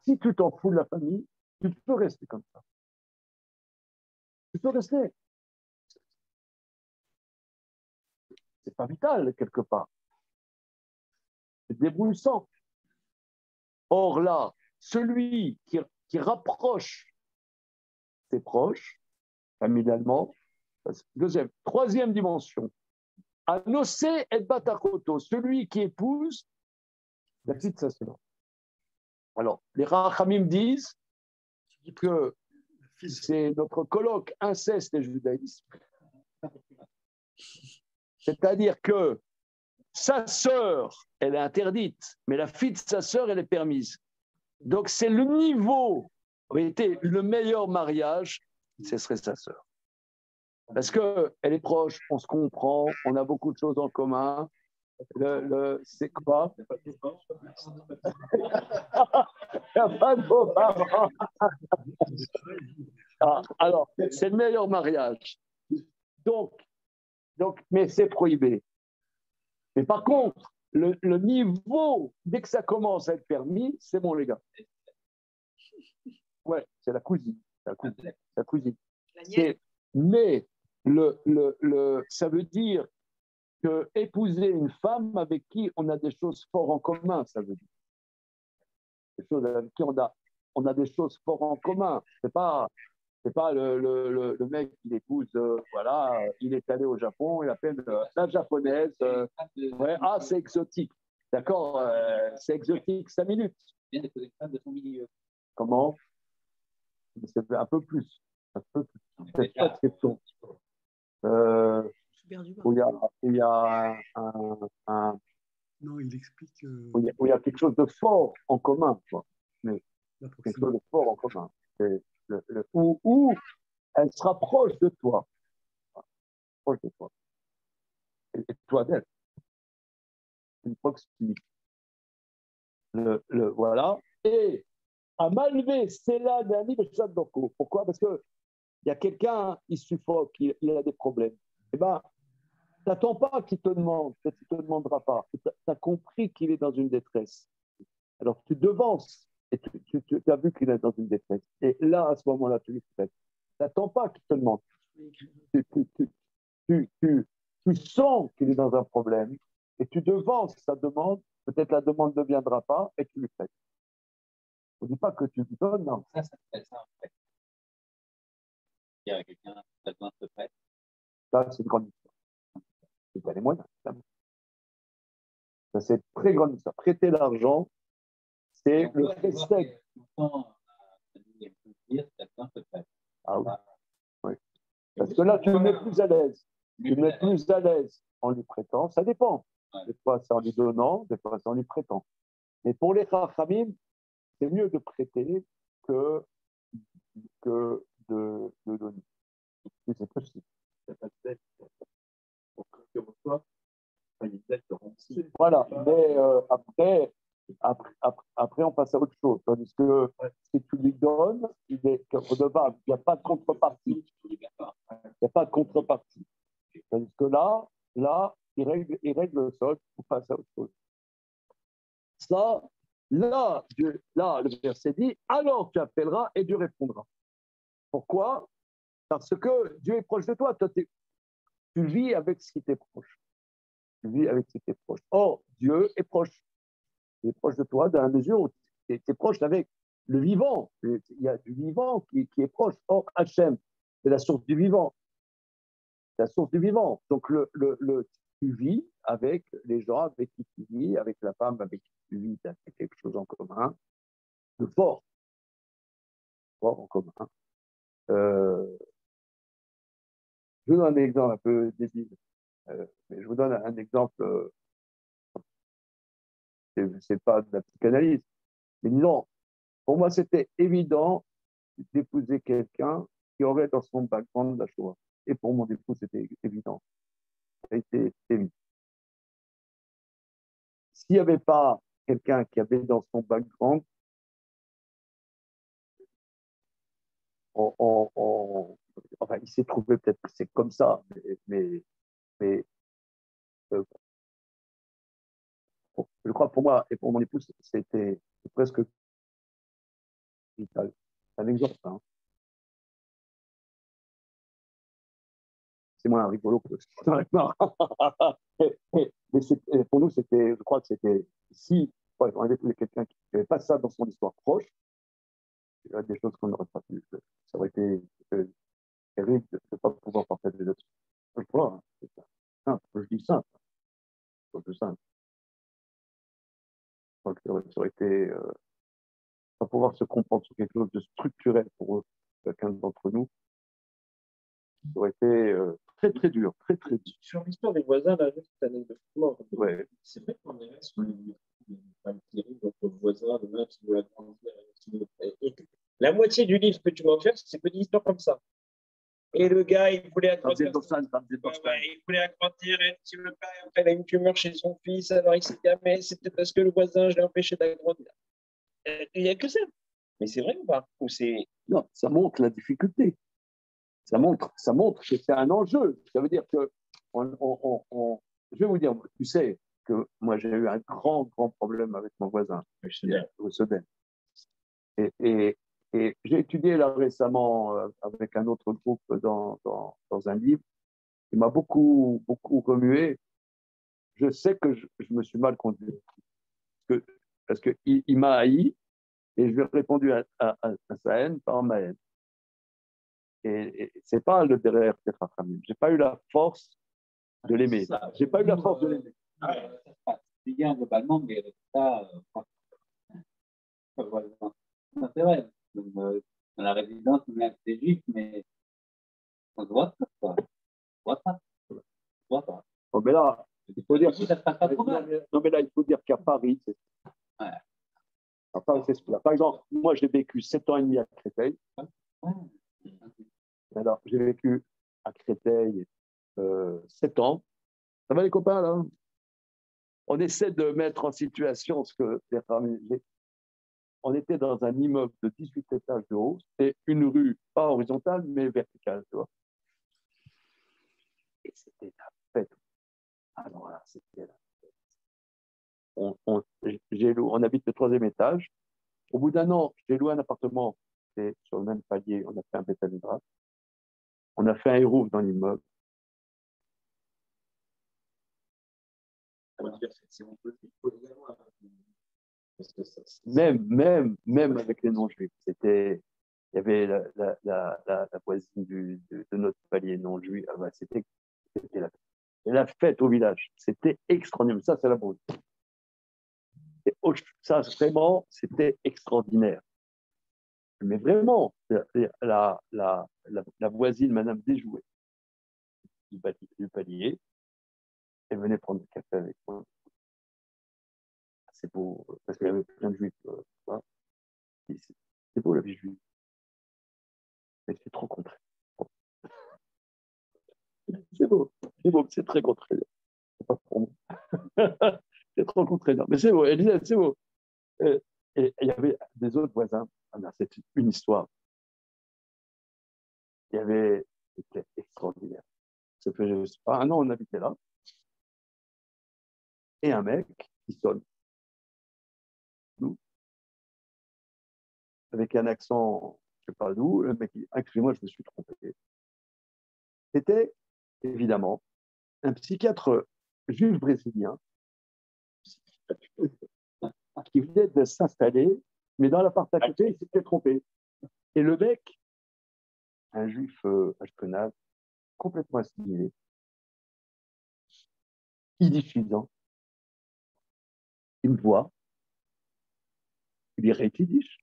si tu t'en fous de la famille, tu peux rester comme ça. Tu peux rester. C'est pas vital, quelque part. C'est débrouillant. Or là, celui qui rapproche ses proches, familialement, deuxième. Troisième dimension. Anosé et batakoto, celui qui épouse la fille de sa sœur. Alors, les Rachamim disent que c'est notre colloque inceste et judaïsme. C'est-à-dire que sa sœur, elle est interdite, mais la fille de sa sœur, elle est permise. Donc, c'est le niveau, en réalité, le meilleur mariage, ce serait sa sœur. Parce qu'elle est proche, on se comprend, on a beaucoup de choses en commun. C'est quoi? Il n'y a pas de beaux-parents. Alors, c'est le meilleur mariage. Donc, mais c'est prohibé. Mais par contre, le niveau, dès que ça commence à être permis, c'est bon, les gars. Ouais, c'est la cousine. La cousine. Mais ça veut dire que épouser une femme avec qui on a des choses fortes en commun, ça veut dire. Des choses avec qui on a des choses fortes en commun. C'est pas le mec qui l'épouse, voilà, il est allé au Japon, il appelle la japonaise. Ouais, c'est exotique. D'accord, c'est exotique, 5 minutes. Il vient d'épouser une femme de son milieu. Comment? C'est un peu plus. C'est pas de question. Où il y a un non, il explique. Où il y a quelque chose de fort en commun. Quoi. Mais quelque chose de fort en commun. Où elle se rapproche de toi. Proche de toi. Et toi d'elle. Une proximité. Voilà. Et à Malvé, c'est là d'un livre de Chadorko. Pourquoi? Parce qu'il y a quelqu'un, il suffoque, il a des problèmes. Eh bien, t'attends pas qu'il te demande, peut-être qu'il ne te demandera pas. Tu as compris qu'il est dans une détresse. Alors tu devances et tu as vu qu'il est dans une détresse. Et là, à ce moment-là, tu lui traites. Tu n'attends pas qu'il te demande. Tu sens qu'il est dans un problème et tu devances sa demande. Peut-être la demande ne viendra pas et tu lui traites. Je ne dis pas que tu lui donnes, non. Ça s'appelle ça en fait. Il y a quelqu'un qui a besoin de se prêter. Ça, c'est une grande histoire. Tu as les moyens. Ça, c'est une très grande histoire. Prêter l'argent, c'est le respect. Ah oui. Oui. Parce que là, tu le mets plus à l'aise. Tu le mets plus à l'aise en lui prêtant. Ça dépend. Des fois, c'est en lui donnant, des fois, c'est en lui prêtant. Mais pour les Chachamim, c'est mieux de prêter que de donner. Si c'est possible. Voilà, mais après, on passe à autre chose. Tandis que si tu lui donnes, il est redevable. Il n'y a pas de contrepartie. Il n'y a pas de contrepartie. Tandis que là, il règle le sol pour passer à autre chose. Ça, là, le verset dit, alors tu appelleras et Dieu répondra. Pourquoi? Parce que Dieu est proche de toi. Tu vis avec ce qui t'est proche. Tu vis avec ce qui t'est proche. Or, Dieu est proche. Il est proche de toi dans la mesure où tu es proche avec le vivant. Il y a du vivant qui est proche. Or, Hachem, c'est la source du vivant. C'est la source du vivant. Donc, tu vis avec les gens avec qui tu vis, avec la femme avec qui tu vis, tu as quelque chose en commun, de fort en commun. Je vous donne un exemple un peu débile, mais je vous donne un exemple, c'est pas de la psychanalyse, mais disons, pour moi, c'était évident d'épouser quelqu'un qui aurait dans son background la Shoah. Et pour mon époux, c'était évident. ça a été terrible. S'il n'y avait pas quelqu'un qui avait dans son background, enfin, il s'est trouvé peut-être que c'est comme ça, mais je crois pour moi et pour mon épouse, c'était presque vital. C'est un exemple. Hein. C'est moins rigolo que mais pour nous, je crois que c'était si on avait trouvé quelqu'un qui n'avait pas ça dans son histoire proche, il y a des choses qu'on n'aurait pas pu. Ça aurait été terrible de ne pas pouvoir partager là-dessus. Je crois, hein, c'est simple. Je dis simple. C'est plus simple. Donc, ça aurait été pas pouvoir se comprendre sur quelque chose de structurel pour eux, chacun d'entre nous, ça aurait été très très dur, très très dur. Sur l'histoire des voisins, là, juste anecdotiquement, ouais. C'est vrai qu'on est là sur une terrible, notre voisin, le mec qui veut agrandir. Et la moitié du livre que tu m'as offert, c'est que des histoires comme ça. Et le gars, il voulait agrandir. Il voulait agrandir, et si le père, après, il a une tumeur chez son fils, alors il s'est dit, mais c'était parce que le voisin, je l'ai empêché d'agrandir. Il n'y a que ça. Mais c'est vrai ou pas? Ou c'est... Non, ça montre la difficulté. Ça montre que c'est un enjeu. Ça veut dire que, je vais vous dire, tu sais que moi j'ai eu un grand problème avec mon voisin, au Sedan. Et j'ai étudié là récemment avec un autre groupe dans un livre qui m'a beaucoup remué. Je sais que je me suis mal conduit parce qu'il m'a haï et je lui ai répondu à sa haine par ma haine. Et c'est pas le derrière d'être Rachamim. J'ai pas eu la force de l'aimer. J'ai pas eu la force de l'aimer. C'est bien globalement, mais ça, c'est vrai. Dans la résidence, on est assez juif, mais on se voit pas. Oh, mais là, il faut dire. Non, mais là, il faut dire qu'à Paris, c'est. Ouais. À Paris, c'est ce Par exemple, moi, j'ai vécu 7 ans et demi à Créteil. Alors, j'ai vécu à Créteil 7 ans. Ça va les copains, là? On essaie de mettre en situation ce que on était dans un immeuble de 18 étages de haut. C'était une rue, pas horizontale, mais verticale, tu vois. Et c'était la fête. Alors là, c'était la fête. On habite le 3e étage. Au bout d'un an, j'ai loué un appartement. C'est sur le même palier. On a fait un bétalingrad. On a fait un hérouf dans l'immeuble. Même avec les non-juifs, il y avait la voisine de notre palier non-juif. C'était la fête au village. C'était extraordinaire. Ça, c'est la beauté. Ça, vraiment, c'était extraordinaire. Mais vraiment, la voisine, Madame Desjouet, du palier, elle venait prendre le café avec moi. C'est beau, parce qu'il y avait plein de juifs. C'est beau la vie juive. Mais c'est trop contraire. C'est beau, c'est très contraire. C'est pas pour moi. C'est trop contraire. Mais c'est beau, Elisabeth, c'est beau. Et il y avait des autres voisins. C'est une histoire. C'était extraordinaire. Ça fait, je sais pas, un an, on habitait là. Et un mec qui sonne. Nous. Avec un accent, je ne sais pas d'où, le mec dit, excusez-moi, je me suis trompé. C'était, évidemment, un psychiatre juif brésilien qui venait de s'installer, mais dans l'appart à côté, il s'était trompé. Et le mec, un juif ashkenaz, complètement assimilé, idiffusant, il me voit, il dit Rétidish.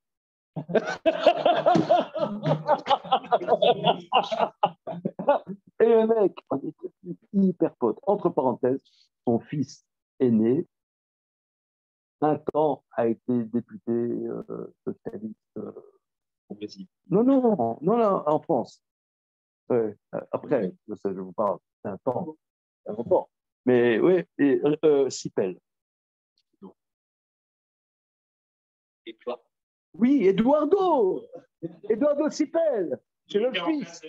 Et le mec, on était hyper potes. Entre parenthèses, son fils aîné, un temps a été député socialiste au Brésil. Non, en France. Après, ça, je vous parle, c'est un temps. il y a longtemps. Mais oui, Sipel. Et toi? Oui, Eduardo Sipel, c'est le fils.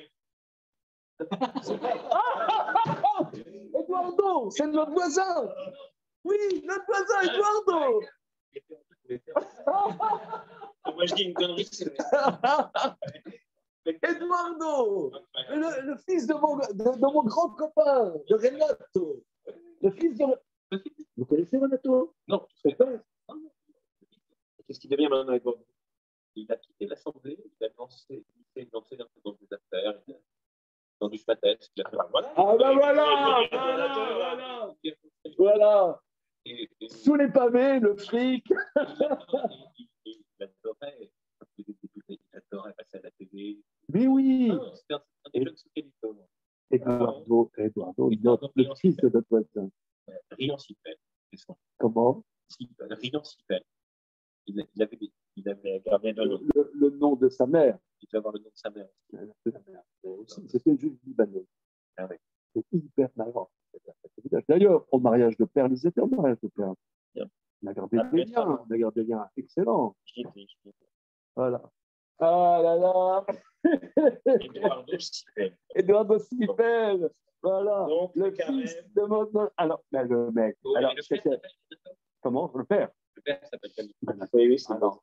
Eduardo, c'est notre voisin. Oui, notre voisin Eduardo. Moi, je dis une connerie, c'est Eduardo, le fils de mon grand copain, de Renato. Le fils de... Vous connaissez Renato? Non, je ne sais pas. Qu'est-ce qu'il devient maintenant, Eduardo? Il a quitté l'Assemblée, il s'est lancé dans des affaires, dans du schmatès. Voilà. Ah ben voilà. Et sous les pavés, le fric. Il adorait passer à la télé. Mais oui. C'était un jeune sous-crédito. Eduardo, le fils de notre voisin. Riant Sipel. Comment? Riant Sipel. Il avait gardé le nom de sa mère. Il devait avoir le nom de sa mère. C'était juste libanais. Ah ouais. C'est hyper marrant. D'ailleurs, au mariage de père, ils étaient au mariage de père. On a gardé des liens excellents. Voilà. Ah là là. Eduardo Sipel. Voilà. Donc, le fils de mon... Alors, ben, le mec. Oh, alors, comment? Le père. Le père s'appelle Camille. Oui, c'est bon.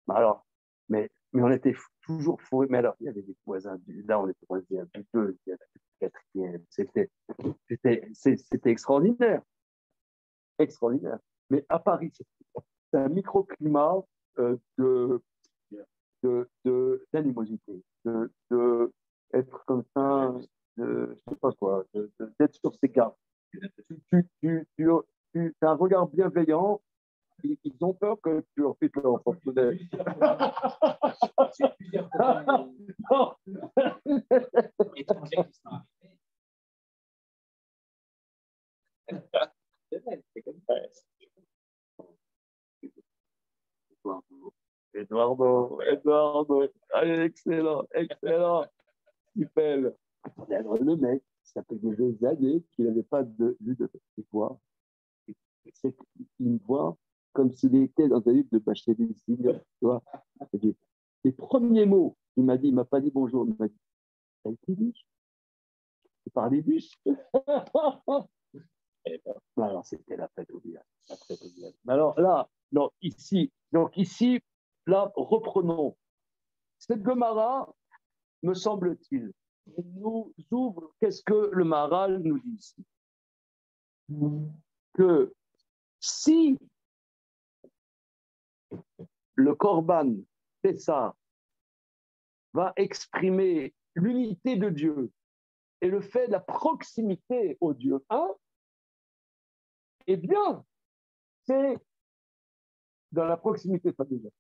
Alors, mais on était toujours fourrés. Mais alors, il y avait des voisins. Là, on était voisins du 2, il y avait le 4e. C'était extraordinaire. Extraordinaire. Mais à Paris, c'est un microclimat d'animosité, de être comme ça, je sais pas quoi, d'être sur ses gardes. Tu as un regard bienveillant. Ils ont peur que tu en fiches leur porte-monnaie. Eduardo, allez, excellent. Sipel. Alors, le mec, ça fait des années qu'il n'avait pas vu de voix. Il me voit comme s'il était dans un livre de Bacheli. Tu vois, les premiers mots, il m'a pas dit bonjour, il m'a dit, t'as été biche? Tu parlais biche? Alors, c'était la fête au village. Alors là, ici, là, reprenons. Cette Gemara, me semble-t-il, nous ouvre, qu'est-ce que le Maharal nous dit ici? Que si le Corban Pessah va exprimer l'unité de Dieu et le fait de la proximité au Dieu un, eh bien, c'est dans la proximité familiale.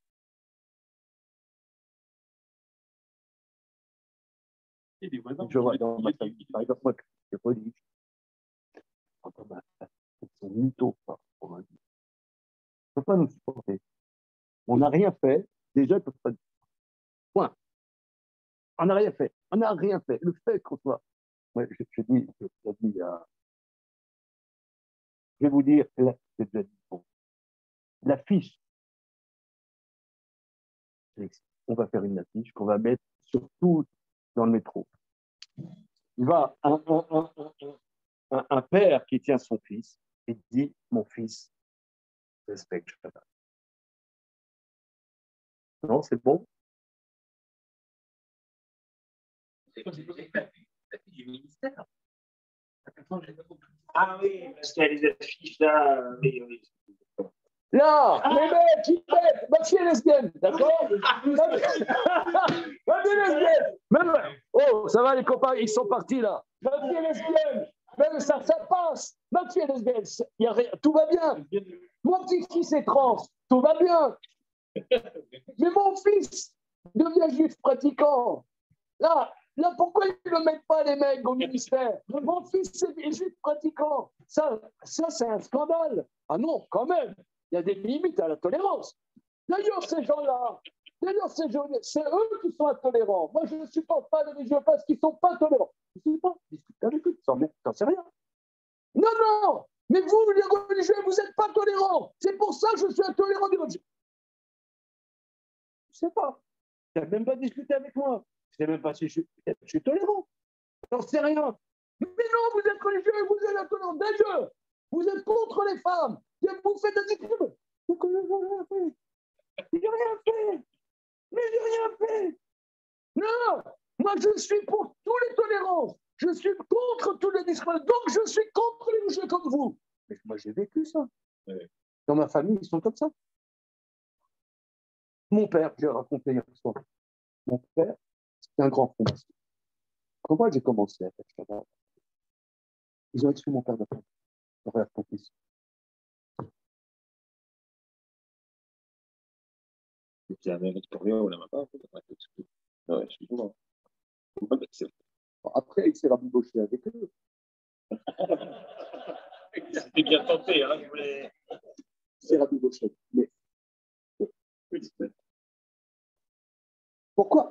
Je vois dans ma famille, par exemple, moi, je relis, ils sont mythos, on va dire. Ils ne peuvent pas nous supporter. On n'a rien fait, déjà, ils ne peuvent pas. Point. On n'a rien fait. Le fait qu'on soit. Ouais, je vais vous dire, c'est déjà dit. Bon. L'affiche, on va faire une affiche qu'on va mettre surtout dans le métro. Il va un père qui tient son fils et dit, mon fils, respecte Shabbat. Non, c'est bon? C'est du ministère. Ah oui, parce qu'il y a les affiches là. Là, les mecs, ils mettent Mathieu lesbienne, d'accord? Mathieu lesbienne. Même, oh, ça va les copains, ils sont partis là. Mathieu lesbienne. Même ça passe. Mathieu lesbienne, tout va bien. Mon petit-fils est trans, tout va bien. Mais mon fils devient juif pratiquant. Là, pourquoi ils ne mettent pas les mecs au ministère? Mon fils est juif pratiquant. Ça c'est un scandale. Ah non, quand même. Il y a des limites à la tolérance. D'ailleurs, ces gens-là, c'est eux qui sont intolérants. Moi, je ne supporte pas les religieux parce qu'ils ne sont pas tolérants. Je ne suis pas discuter avec eux. J'en sais rien. Non, non, mais vous, les religieux, vous n'êtes pas tolérants. C'est pour ça que je suis intolérant des religieux. Je ne sais pas. Tu n'as même pas discuté avec moi. Je ne sais même pas si je suis tolérant. J'en sais rien. Mais non, vous êtes religieux, vous êtes intolérants. D'ailleurs, vous êtes contre les femmes. Vous faites des discriminations. J'ai rien fait. Mais j'ai rien fait. Non, moi je suis pour tous les tolérances. Je suis contre tous les discriminations. Donc je suis contre les religieux comme vous. Mais moi j'ai vécu ça. Dans ma famille, ils sont comme ça. Mon père, j'ai raconté hier soir. Mon père, c'était un grand fondateur. Quand moi j'ai commencé à faire Shabbat, ils ont exclu mon père de femme. Regarde ton fils. Après, il s'est rabiboché avec eux. C'était bien tenté, hein, il s'est rabiboché. Mais pourquoi?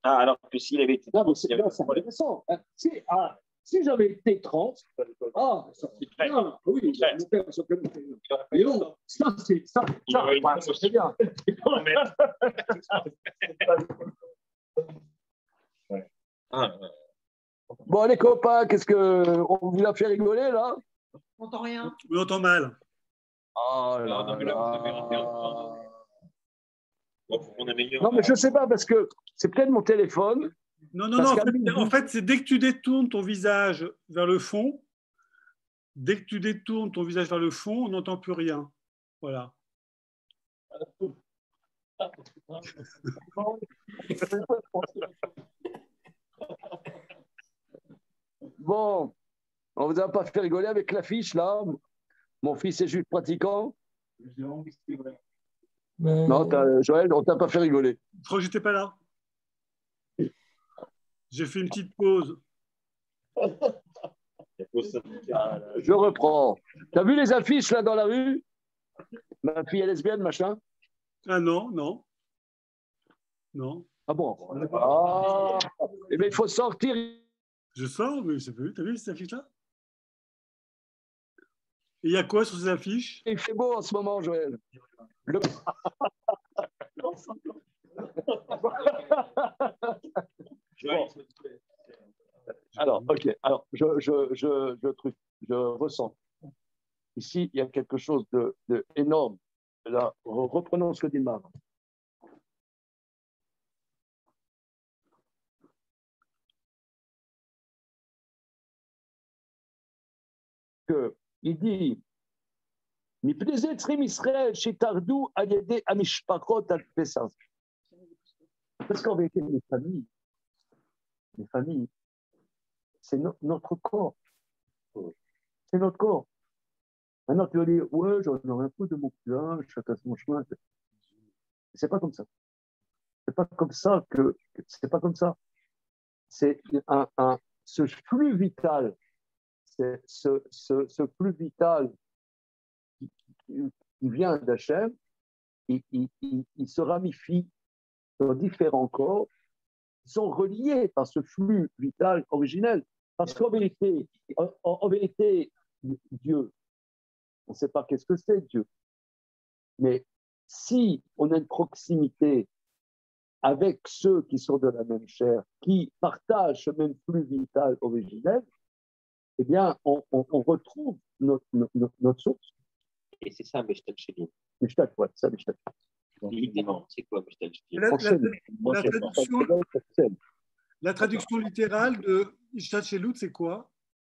Ah, alors que s'il avait été. Non, mais c'est intéressant. Si j'avais été trans, ça c'est bien. Oui, mon père, ça peut mais bon, ça, c'est bien. Bon, les copains, qu'est-ce qu'on vous a fait rigoler, là? On n'entend rien. On entend mal. Oh là Non, mais là, vous avez non, mais je ne sais pas, parce que c'est peut-être mon téléphone. Non, en fait, c'est dès que tu détournes ton visage vers le fond, on n'entend plus rien. Voilà. Bon, on vous a pas fait rigoler avec l'affiche, là. Mon fils est juif pratiquant. Non, Joël, on t'a pas fait rigoler. Je crois que j'étais pas là. J'ai fait une petite pause. Je reprends. Tu as vu les affiches là dans la rue? Ma fille est lesbienne, machin? Ah non. Ah bon? Ah, eh bien, il faut sortir. Je sors, mais c'est plus. T'as vu ces affiches-là? Et il y a quoi sur ces affiches? Il fait beau en ce moment, Joël. Alors, ok. Alors, je ressens. Ici, il y a quelque chose de énorme. Là, reprenons ce que dit Marc. Il dit parce qu'en vérité, les familles, c'est notre corps. C'est notre corps. Maintenant, tu vas dire, ouais, j'en ai un peu de mon cousin, chacun son chemin. C'est pas comme ça. C'est pas comme ça c'est pas comme ça. C'est ce flux vital, ce flux vital qui vient d'Hachem, il se ramifie dans différents corps, ils sont reliés par ce flux vital originel. Parce qu'en vérité, Dieu, on ne sait pas qu'est-ce que c'est Dieu. Mais si on a une proximité avec ceux qui sont de la même chair, qui partagent ce même flux vital originel, eh bien, on retrouve notre source. Et c'est ça, Meshtal Shelim. Meshtal, ouais, ça, Meshtal. Évidemment, c'est quoi Meshtal Shelim? La traduction littérale de Ishtat Shelut, c'est quoi?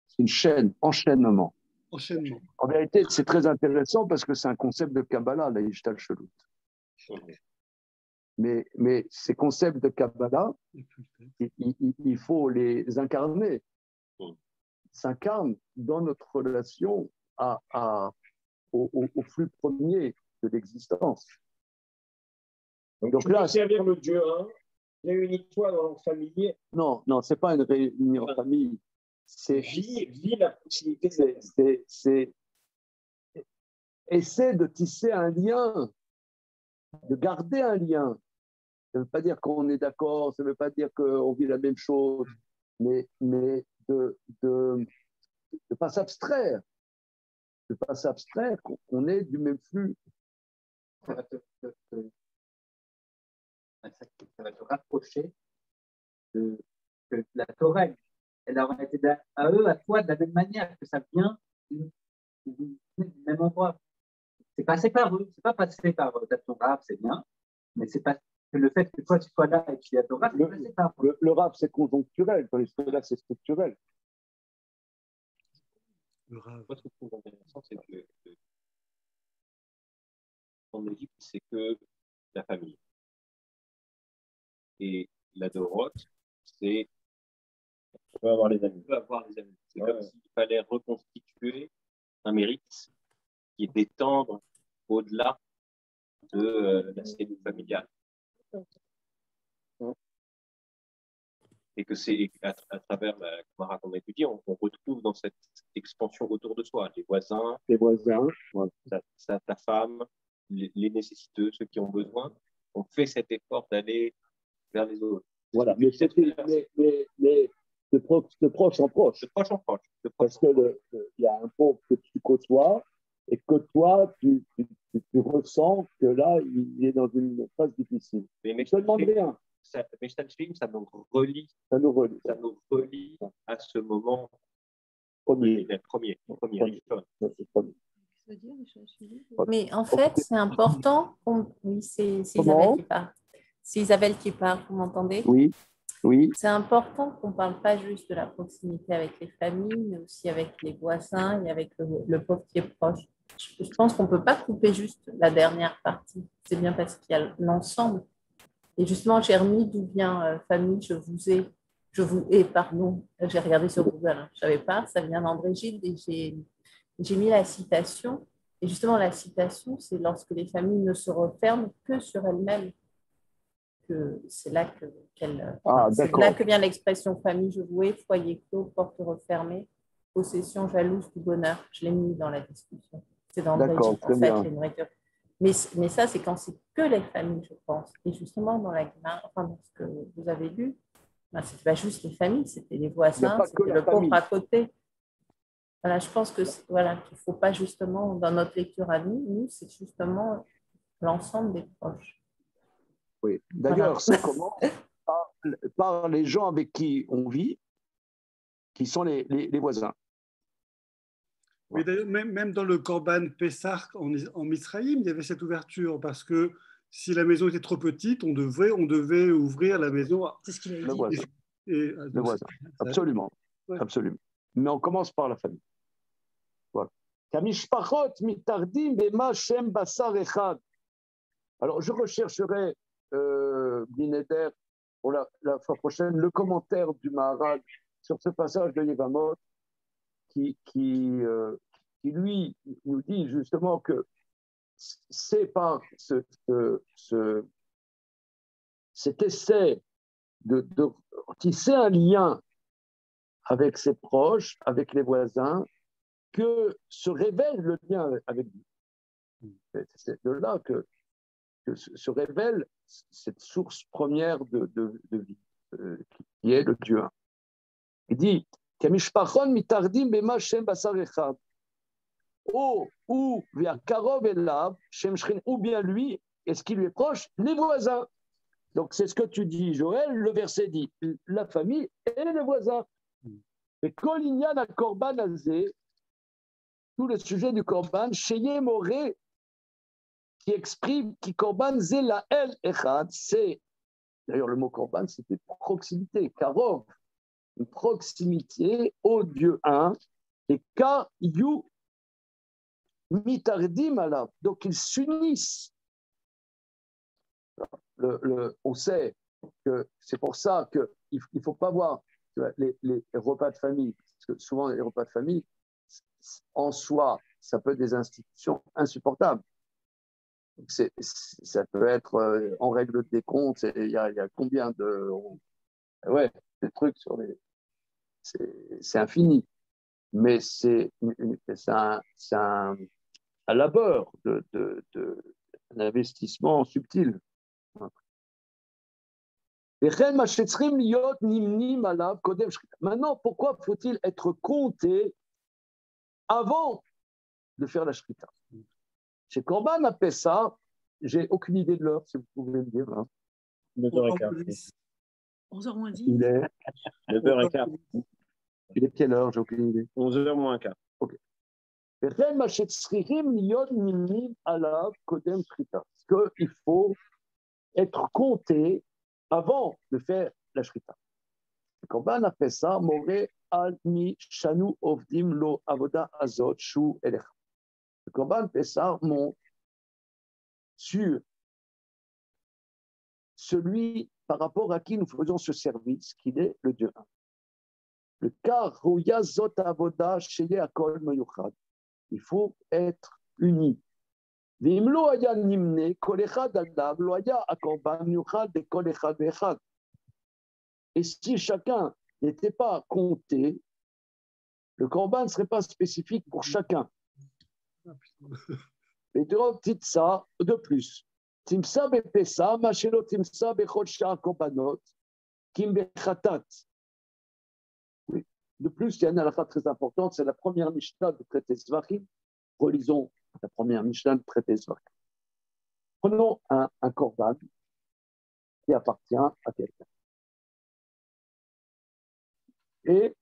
C'est une chaîne, enchaînement. Enchaînement. En vérité, c'est très intéressant parce que c'est un concept de Kabbalah, la Ishtal Shelut. Mais ces concepts de Kabbalah, il faut les incarner. Ils s'incarnent dans notre relation au flux premier de l'existence. Donc là, servir le Dieu, hein, réunis-toi dans la famille. Non, ce n'est pas une réunion en famille. C'est vis la proximité. C'est essaie de tisser un lien, de garder un lien. Ça ne veut pas dire qu'on est d'accord, ça ne veut pas dire qu'on vit la même chose. mais de ne pas s'abstraire, qu'on est du même flux. Ça va te rapprocher de la Torah. Elle leur a été à eux, à toi, de la même manière, que ça vient du même endroit. C'est passé par eux, c'est pas passé par la Torah, c'est bien, mais c'est pas que le fait que toi tu sois là et qu'il y a Torah, c'est passé par eux. Le rap, c'est conjoncturel, tandis que là, c'est structurel. Moi, ce que je trouve intéressant, c'est que en Égypte, c'est que la famille. Et la Doroth, c'est On peut avoir les amis. On peut avoir des amis. C'est comme s'il fallait reconstituer un mérite qui est d'étendre au-delà de la cellule familiale. Et que c'est à travers la Gemara qu'on a étudiée, on retrouve dans cette expansion autour de soi les voisins, ta femme, les nécessiteux, ceux qui ont besoin. On fait cet effort d'aller vers les autres. Voilà, mais de proche en proche. Parce qu'il y a un pauvre que tu côtoies et que toi, tu ressens que là, il est dans une phase difficile. Mais je ne te demande rien. Mais ça nous relie. Ça nous relie à ce moment premier. Mais en fait, c'est important. Oui, c'est Isabelle qui parle. C'est Isabelle qui parle, vous m'entendez? Oui. C'est important qu'on ne parle pas juste de la proximité avec les familles, mais aussi avec les voisins et avec le pauvre qui est proche. Je pense qu'on ne peut pas couper juste la dernière partie. C'est bien parce qu'il y a l'ensemble. Et justement, j'ai remis d'où vient famille, je vous ai, pardon. J'ai regardé sur Google, hein. Je ne savais pas, ça vient d'André Gide et j'ai mis la citation. Et justement, la citation, c'est lorsque les familles ne se referment que sur elles-mêmes. C'est là que vient l'expression famille, je vous ai, foyer clos, porte refermée, possession jalouse du bonheur. Je l'ai mis dans la discussion. C'est dans André Gide, en fait, les nourritures. Mais ça, c'est quand c'est que les familles, je pense. Et justement, dans dans ce que vous avez lu, ce n'était pas juste les familles, c'était les voisins, c'était le pauvre à côté. Voilà, je pense qu'il ne faut pas justement, dans notre lecture à nous, c'est justement l'ensemble des proches. Oui, d'ailleurs, ça commence par les gens avec qui on vit, qui sont les voisins. Oui, d'ailleurs, même dans le Corban Pessah en Misraïm, il y avait cette ouverture parce que si la maison était trop petite, on devait ouvrir la maison. C'est ce qu'il a dit. Le voisin. Absolument. Ouais. Absolument. Mais on commence par la famille. Voilà. Alors, je rechercherai, Bineder, pour la fois prochaine, le commentaire du Maharaj sur ce passage de Yevamot qui lui nous dit justement que c'est par cet essai de tisser un lien avec ses proches, avec les voisins, que se révèle le lien avec Dieu. C'est de là que se révèle cette source première de vie, qui est le Dieu. Il dit ou bien lui, et ce qui lui est proche, les voisins. Donc c'est ce que tu dis, Joël, le verset dit, la famille et les voisins. Et Kolignan à Korban Azé, tout le sujet du Korban, Sheye Moré, qui exprime, qui Korban Zé la El Echad, c'est, d'ailleurs le mot Korban, c'était proximité, Karov, une proximité au Dieu un, et Ka-Yu Mitardim Alav. Donc ils s'unissent. On sait que c'est pour ça qu'il ne faut pas voir les repas de famille, parce que souvent les repas de famille, en soi, ça peut être des institutions insupportables. Ça peut être en règle de décompte, il y a combien de... Ouais, des trucs sur les... C'est infini. Mais c'est un labeur, un investissement subtil. Maintenant, pourquoi faut-il être compté avant de faire la shrita? Chez Korban à Pessah, j'ai aucune idée de l'heure, si vous pouvez me dire. Hein. 9h15. 11h moins 10. Il est 9h15. Il est quelle heure? J'ai aucune idée. 11h moins 4. Ok. Parce qu'il faut être compté avant de faire la shrita. Quand on a fait ça, Moré al mi shanu ovdim lo avoda azot shu elech. Le Korban Pessah monte sur celui par rapport à qui nous faisons ce service, qui est le Dieu 1. Le car rouya zot avoda sheye akol mayuchad. Il faut être unis. Vimlo aya nimne kol echad adav lo aya akorban yuchad de kol echad ve'echad. Et si chacun n'était pas compté, le korban ne serait pas spécifique pour chacun. Et ça de plus. Timsa bepesa, machelo timsa bechol shar korbanot, kim bechatat. Oui. De plus, il y a une halakha très importante, c'est la première Mishnah du traité Zvachim. Relisons la première Mishnah du traité Zvachim. Prenons un korban qui appartient à quelqu'un. Et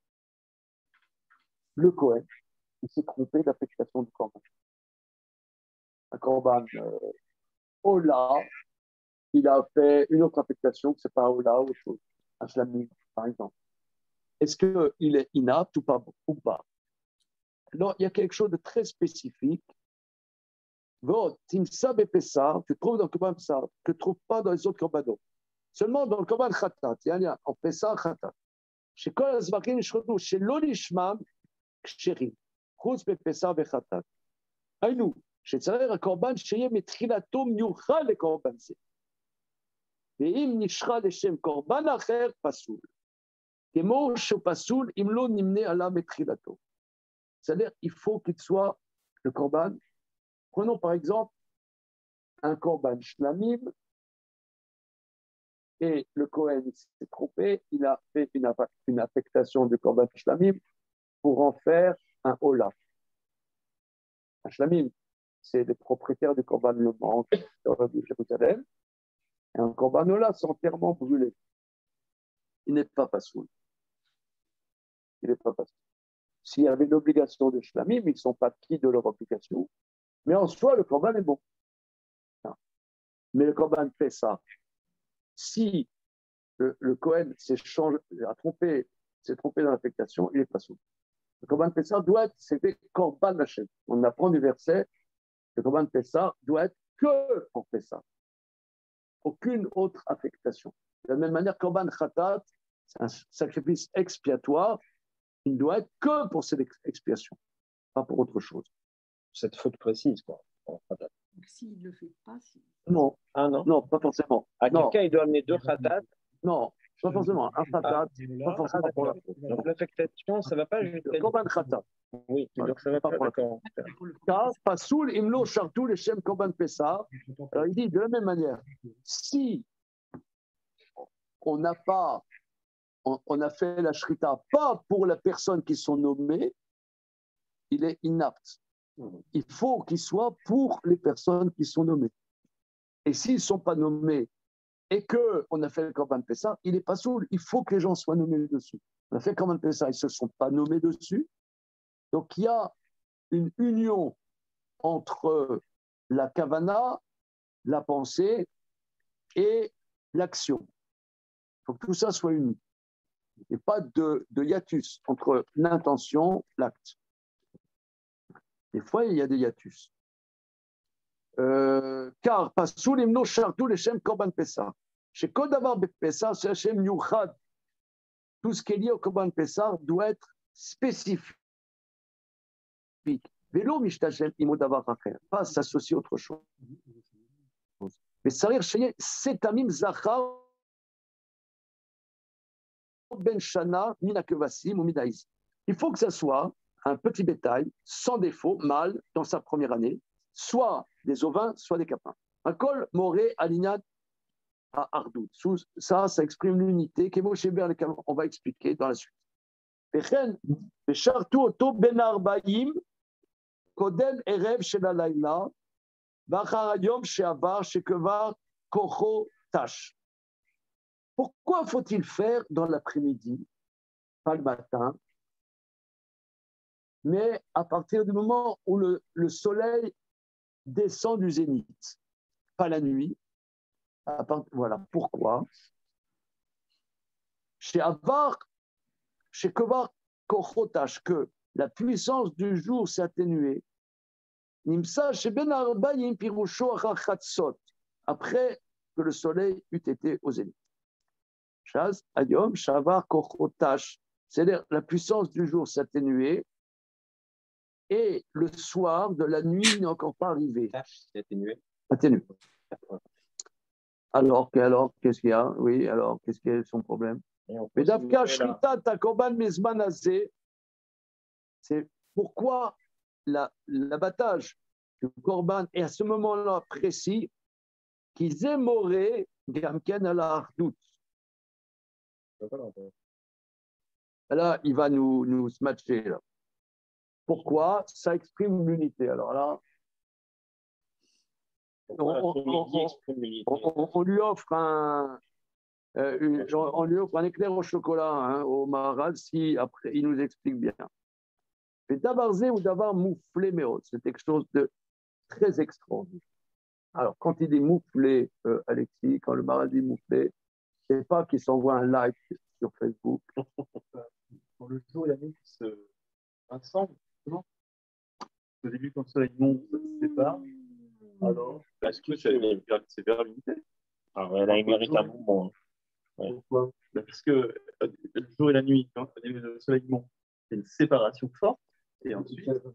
le Kohen, il s'est trompé d'affectation du korban. Un korban Ola, il a fait une autre affectation, que ce n'est pas Ola, autre chose, un shlamim, par exemple. Est-ce qu'il est inapte ou pas? Alors, il y a quelque chose de très spécifique. Timsa bepesa, tu trouves dans le korban Pessah, tu ne trouves pas dans les autres korbanos. Seulement dans le korban Khatat, il y a un lien en Pessah Khatat. Chez Kol Azvakin, chez l'Olishmam, Ksherim, Chutz bepesa vechatat. Aïnou. שצריך הקורבן שיהיה מתחילתו מיוחד לקורבן זה. ואם נשחה לשם קורבן אחר, פסול. כמו שהוא פסול, אם לא נמנה עליו מתחילתו. C'est-à-dire, il faut qu'il soit le korban. Prenons par exemple un korban shlamim, et le Kohen s'est trompé, il a fait une affectation du korban shlamim pour en faire un ola. Un shlamim, c'est les propriétaires du Korban le manque de Jérusalem. Et un Korban là, c'est entièrement brûlé. Il n'est pas pasoul. Il n'est pas pasoul. S'il y avait l'obligation de Shlamim, ils ne sont pas quittes de leur obligation. Mais en soi, le Korban est bon. Mais le Korban fait ça. Si le Kohen s'est trompé dans l'affectation, il est pasoul. Le Korban Pessah doit être, c'était Korban Hashem. On apprend du verset. Le Korban Pessah doit être que pour Pessah. Aucune autre affectation. De la même manière, Korban Khatat, c'est un sacrifice expiatoire, il ne doit être que pour cette expiation, pas pour autre chose. Cette faute précise, quoi. S'il ne le fait pas, Non. Ah non? Non, pas forcément. Quelqu'un, il doit amener 2 Khatat. Non, pas forcément. Un Khatat, pas forcément pour la faute. Donc l'affectation, ça ne va pas jusqu'à... Korban Khatat. Oui, donc ça ne va pas pour la faute. Car, Pasoul, Imlo, Chartou, les Shem, Korban Pessah. Alors il dit de la même manière, si on a fait la shrita pas pour la personne qui sont nommées, il est inapte. Il faut qu'il soit pour les personnes qui sont nommées. Et s'ils ne sont pas nommés et qu'on a fait le Korban Pessah, il n'est pas saoul. Il faut que les gens soient nommés dessus. On a fait le Korban Pessah, ils ne se sont pas nommés dessus. Donc il y a une union entre la kavana, la pensée et l'action. Il faut que tout ça soit uni. Et pas de hiatus entre l'intention et l'acte. Des fois, il y a des hiatus. Car Pasoul imno chartou les Shem Korban Pessah. Chez Kodavar Pessah, c'est Hashem Yuchad. Tout ce qui est lié au Korban Pessah doit être spécifique. Vélo Mishtachem Imodavar Acher. Pas s'associer à autre chose. Mais Sarir Sheye, Setamim Zachar Ben Shana, Mina Kevasim ou Minaïs. Il faut que ça soit un petit bétail, sans défaut, mâle, dans sa première année, soit des ovins, soit des capins. Un col moré, alignat, à Ardout. Ça exprime l'unité. On va expliquer dans la suite. Kodem Erev Shel Halayla, Vachar Hayom She'avar Shekevar Kocho Tash. Pourquoi faut-il faire dans l'après-midi, pas le matin, mais à partir du moment où le soleil descend du zénith, pas la nuit. Voilà pourquoi. Chez Kevar Kocho Tash, que la puissance du jour s'est atténuée. Nimsa Sheben Arbaïm Pirusho Achachatzot, après que le soleil eut été au zénith. Shaz, Ayom, Shavar, Kochotash, c'est-à-dire la puissance du jour s'est atténuée et le soir de la nuit n'est encore pas arrivé. C'est atténué. Atténué. Alors, qu'est-ce qu'il y a? Oui, alors, qu'est-ce qui est son problème? Mais Davka Shrita Takoban Mezmanazé, c'est pourquoi l'abattage du Korban est à ce moment-là précis qu'ils aimeraient Gamken à la Hardout. Là, il va nous smatcher. Là. Pourquoi? Ça exprime l'unité. Alors là, on lui offre on lui offre un éclair au chocolat au Maharaj si après il nous explique bien. Mais Dabarzé ou Dabar mouflé méot, c'est quelque chose de très extraordinaire. Alors, quand il dit mouflé, Alexis, quand le Maharaj dit mouflé, c'est pas qu'il s'envoie un like sur Facebook. Quand le jour et la nuit se rassemblent, au début, quand le soleil monte, ça se sépare. Alors, est-ce que c'est vers l'unité? Ah ouais, là, il mérite un mouvement. Ouais. Pourquoi? Parce que le jour et la nuit, quand le soleil monte, c'est une séparation forte. Et ensuite, entre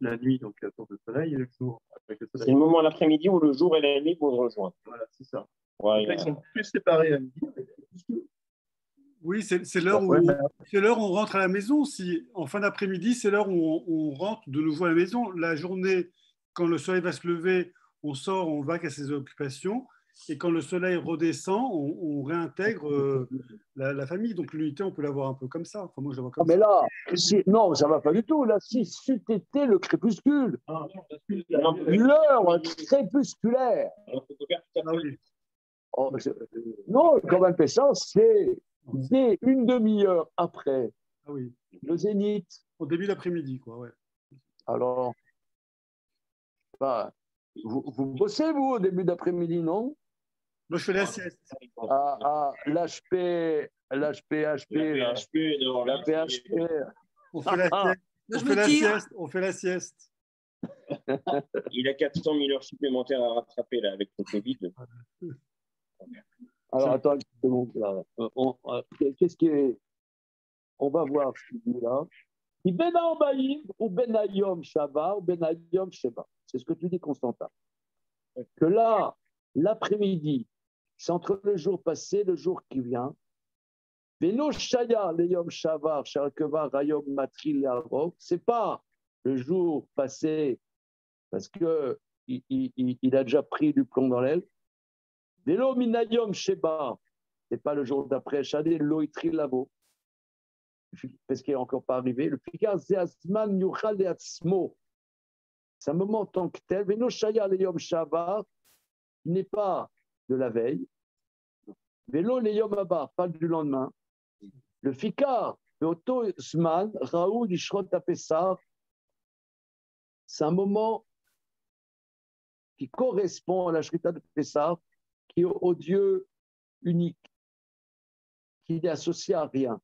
la nuit, donc la source de soleil, et le jour. Avec le soleil. C'est le moment l'après-midi où le jour et la nuit vont se rejoindre. Voilà, c'est ça. Ouais, donc là, ils sont plus séparés à midi. Oui, c'est l'heure où on rentre à la maison. Si, en fin d'après-midi, c'est l'heure où on rentre de nouveau à la maison. La journée, quand le soleil va se lever, on sort, on va à ses occupations. Et quand le soleil redescend, on réintègre la famille. Donc l'unité, on peut l'avoir un peu comme ça. Enfin, moi, je la vois comme mais ça. là, non, ça ne va pas du tout. Là, si c'eût été le crépuscule, l'heure crépusculaire. Non, quand même fait ça, c'est dès une demi-heure après le zénith. Au début d'après-midi, quoi, ouais. Alors, vous bossez, vous, au début d'après-midi, non? Moi, je fais la sieste. L'HP, la PHP. On fait la sieste. On fait la sieste. Il a 400 000 heures supplémentaires à rattraper là, avec le Covid. Alors, attends, qu'est-ce qui est... On va voir ce qu'il dit là. Ben ou Benayom Shava ou Benayom Sheva. C'est ce que tu dis, Constantin. Que là, l'après-midi, c'est entre le jour passé et le jour qui vient. Veno Shaya, Leyom Shavar, Shalkevar, Rayom Matril, Yarov. C'est pas le jour passé parce que il a déjà pris du plomb dans l'aile. Velo Minayom Sheba, c'est pas le jour d'après. Shadé Loitri Lavo, parce qu'il n'est encore pas arrivé. Le Picard, c'est Asman Yuchal et Atzmo. C'est un moment en tant que tel. Veno Shaya, Leyom Shavar, n'est pas de la veille. Vélo les Yom Abba, pas du lendemain. Le Fikar, le Otto Zman, Raoul, Ishrot Apessar, c'est un moment qui correspond à la Shrita de Pessar, qui est au Dieu unique, qui n'est associé à rien.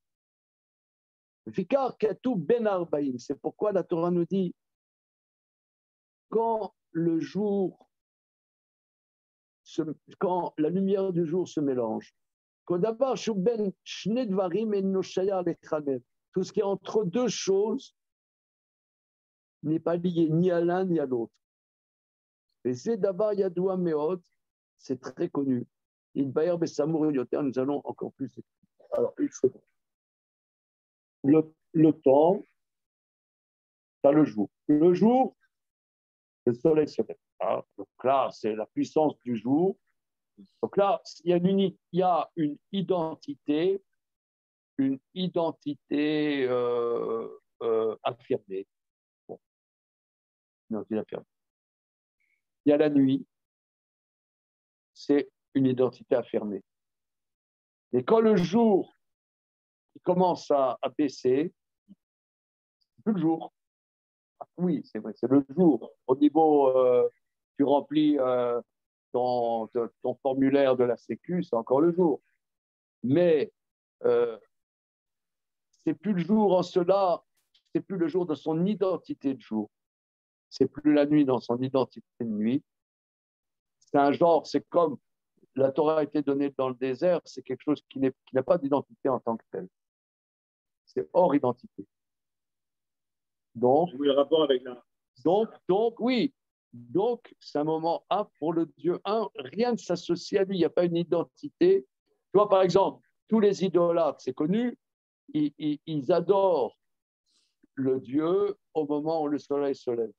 Le Fikar, Katou Ben Arbaïm, c'est pourquoi la Torah nous dit quand la lumière du jour se mélange, tout ce qui est entre deux choses n'est pas lié ni à l'un ni à l'autre. Et c'est d'abord Yadoua Meot, c'est très connu. Nous allons encore plus. Alors, le temps, c'est le jour. Le jour, le soleil se lève. Donc là, c'est la puissance du jour Donc là, il y a une identité affirmée. Bon, une identité affirmée. Il y a la nuit, c'est une identité affirmée. Et quand le jour il commence à baisser, c'est plus le jour. Oui, c'est vrai, c'est le jour. Au niveau, tu remplis ton formulaire de la Sécu, c'est encore le jour. Mais c'est plus le jour en cela, c'est plus le jour de son identité de jour. C'est plus la nuit dans son identité de nuit. C'est un genre, c'est comme la Torah a été donnée dans le désert, c'est quelque chose qui n'a pas d'identité en tant que tel. C'est hors identité. Donc, oui, le rapport avec la. oui. Donc, c'est un moment un pour le Dieu un. Rien ne s'associe à lui. Il n'y a pas une identité. Tu vois, par exemple, tous les idolâtres, c'est connu, ils adorent le Dieu au moment où le soleil se lève.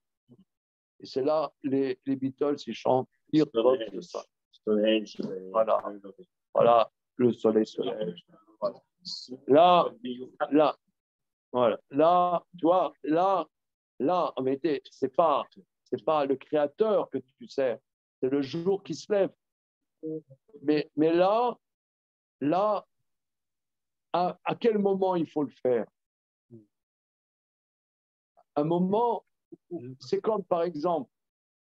Et c'est là, les Beatles, ils chantent de ça. Voilà, le soleil se lève. Voilà. Là, tu vois, là, en vérité, c'est pas le créateur que tu sers, c'est le jour qui se lève. Mais là, à quel moment il faut le faire? Un moment, c'est comme par exemple,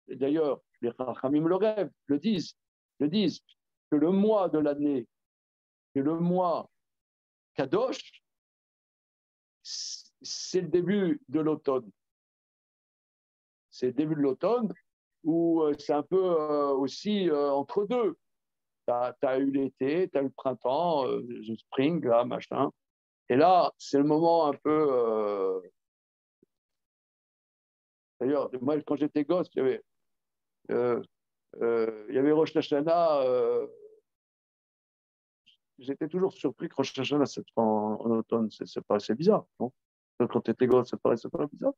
et d'ailleurs, les Chachamim le disent, que le mois de l'année, que le mois Kadosh, c'est le début de l'automne. C'est le début de l'automne où c'est un peu aussi entre deux. Tu as eu l'été, tu as eu le printemps, le spring, là, machin. Et là, c'est le moment un peu. D'ailleurs, moi, quand j'étais gosse, il y avait Rosh Hashanah. J'étais toujours surpris que Rosh Hashanah, c'est en automne. C'est bizarre, non? Quand tu étais gosse, ça paraissait pas bizarre.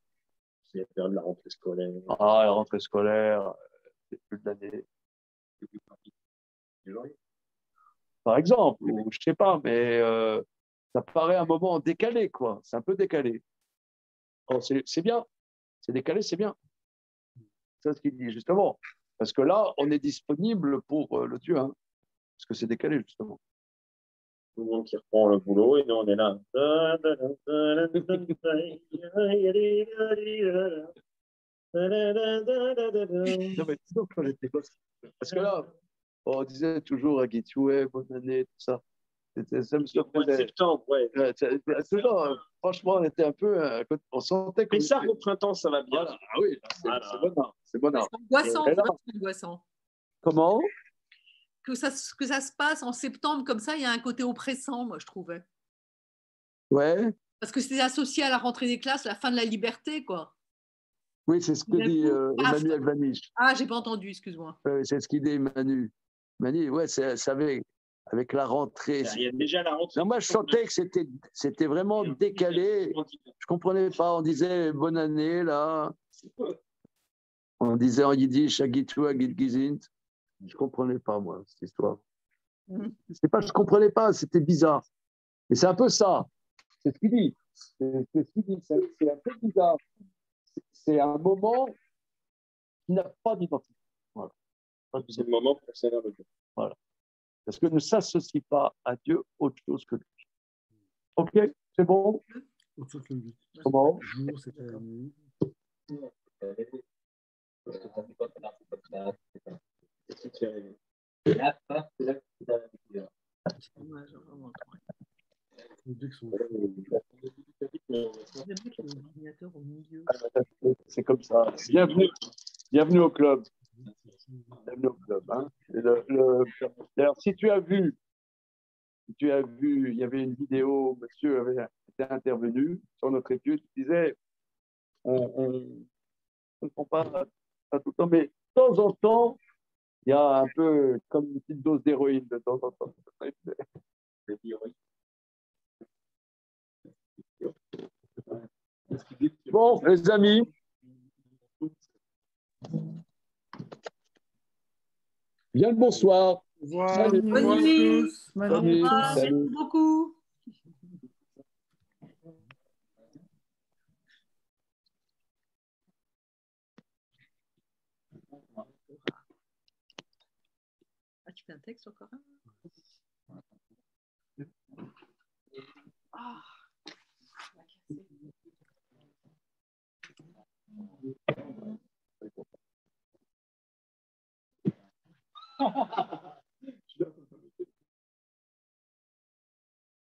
C'est la période de la rentrée scolaire. Ah, la rentrée scolaire, c'est plus d'année. Par exemple, ou je sais pas, mais ça paraît un moment décalé, quoi. C'est un peu décalé. Alors, c'est bien. C'est décalé, c'est bien. C'est ce qu'il dit, justement. Parce que là, on est disponible pour le Dieu, hein, parce que c'est décalé, justement. Tout le monde qui reprend le boulot et nous, on est là. Non, mais sinon, quand j'étais gosse, parce que là, on disait toujours à Guitoué, bonne année, tout ça. Ça me surprenait. Septembre, ouais. Toujours, franchement, on était un peu. On sentait que. Mais ça, au printemps, ça va bien. Voilà. Ah oui, c'est bon. C'est angoissant, c'est angoissant. Comment? Que ça se passe en septembre comme ça, il y a un côté oppressant, moi, je trouvais. Ouais. Parce que c'est associé à la rentrée des classes, la fin de la liberté, quoi. Oui, c'est ce que dit Emmanuel Vanish. Ah, j'ai pas entendu, excuse-moi. C'est ce qu'il dit Manu. Manu, ouais, c'est avec la rentrée. Il y a déjà la rentrée. Non, moi, je sentais que c'était vraiment décalé. Je comprenais pas. On disait bonne année, là. On disait en yiddish, Agitu, Agit Gizint. Je comprenais pas, moi, cette histoire. C'est pas, je comprenais pas, c'était bizarre. Et c'est un peu ça. C'est ce qu'il dit. C'est ce qu'il dit. C'est un peu bizarre. C'est un moment qui n'a pas d'identité. Voilà. C'est le moment pour s'élever le Dieu. Voilà. Parce que ne s'associe pas à Dieu autre chose que lui. Ok, c'est bon? Autre chose que lui. Comment? Le jour, c'était la nuit. C'est comme ça. Bienvenue au club. Bienvenue au club. Hein. D'ailleurs, si tu as vu, il y avait une vidéo, monsieur avait été intervenu sur notre étude, il disait, on ne comprend pas tout le temps, mais de temps en temps, il y a un peu comme une petite dose d'héroïne de temps en temps. Bon, les amis, bien le bonsoir. Au revoir. Salut. Au revoir Bonne à nuit. tous. Bonne Salut. nuit. Salut. Merci beaucoup. Ah, tu fais un texte encore un? Ah.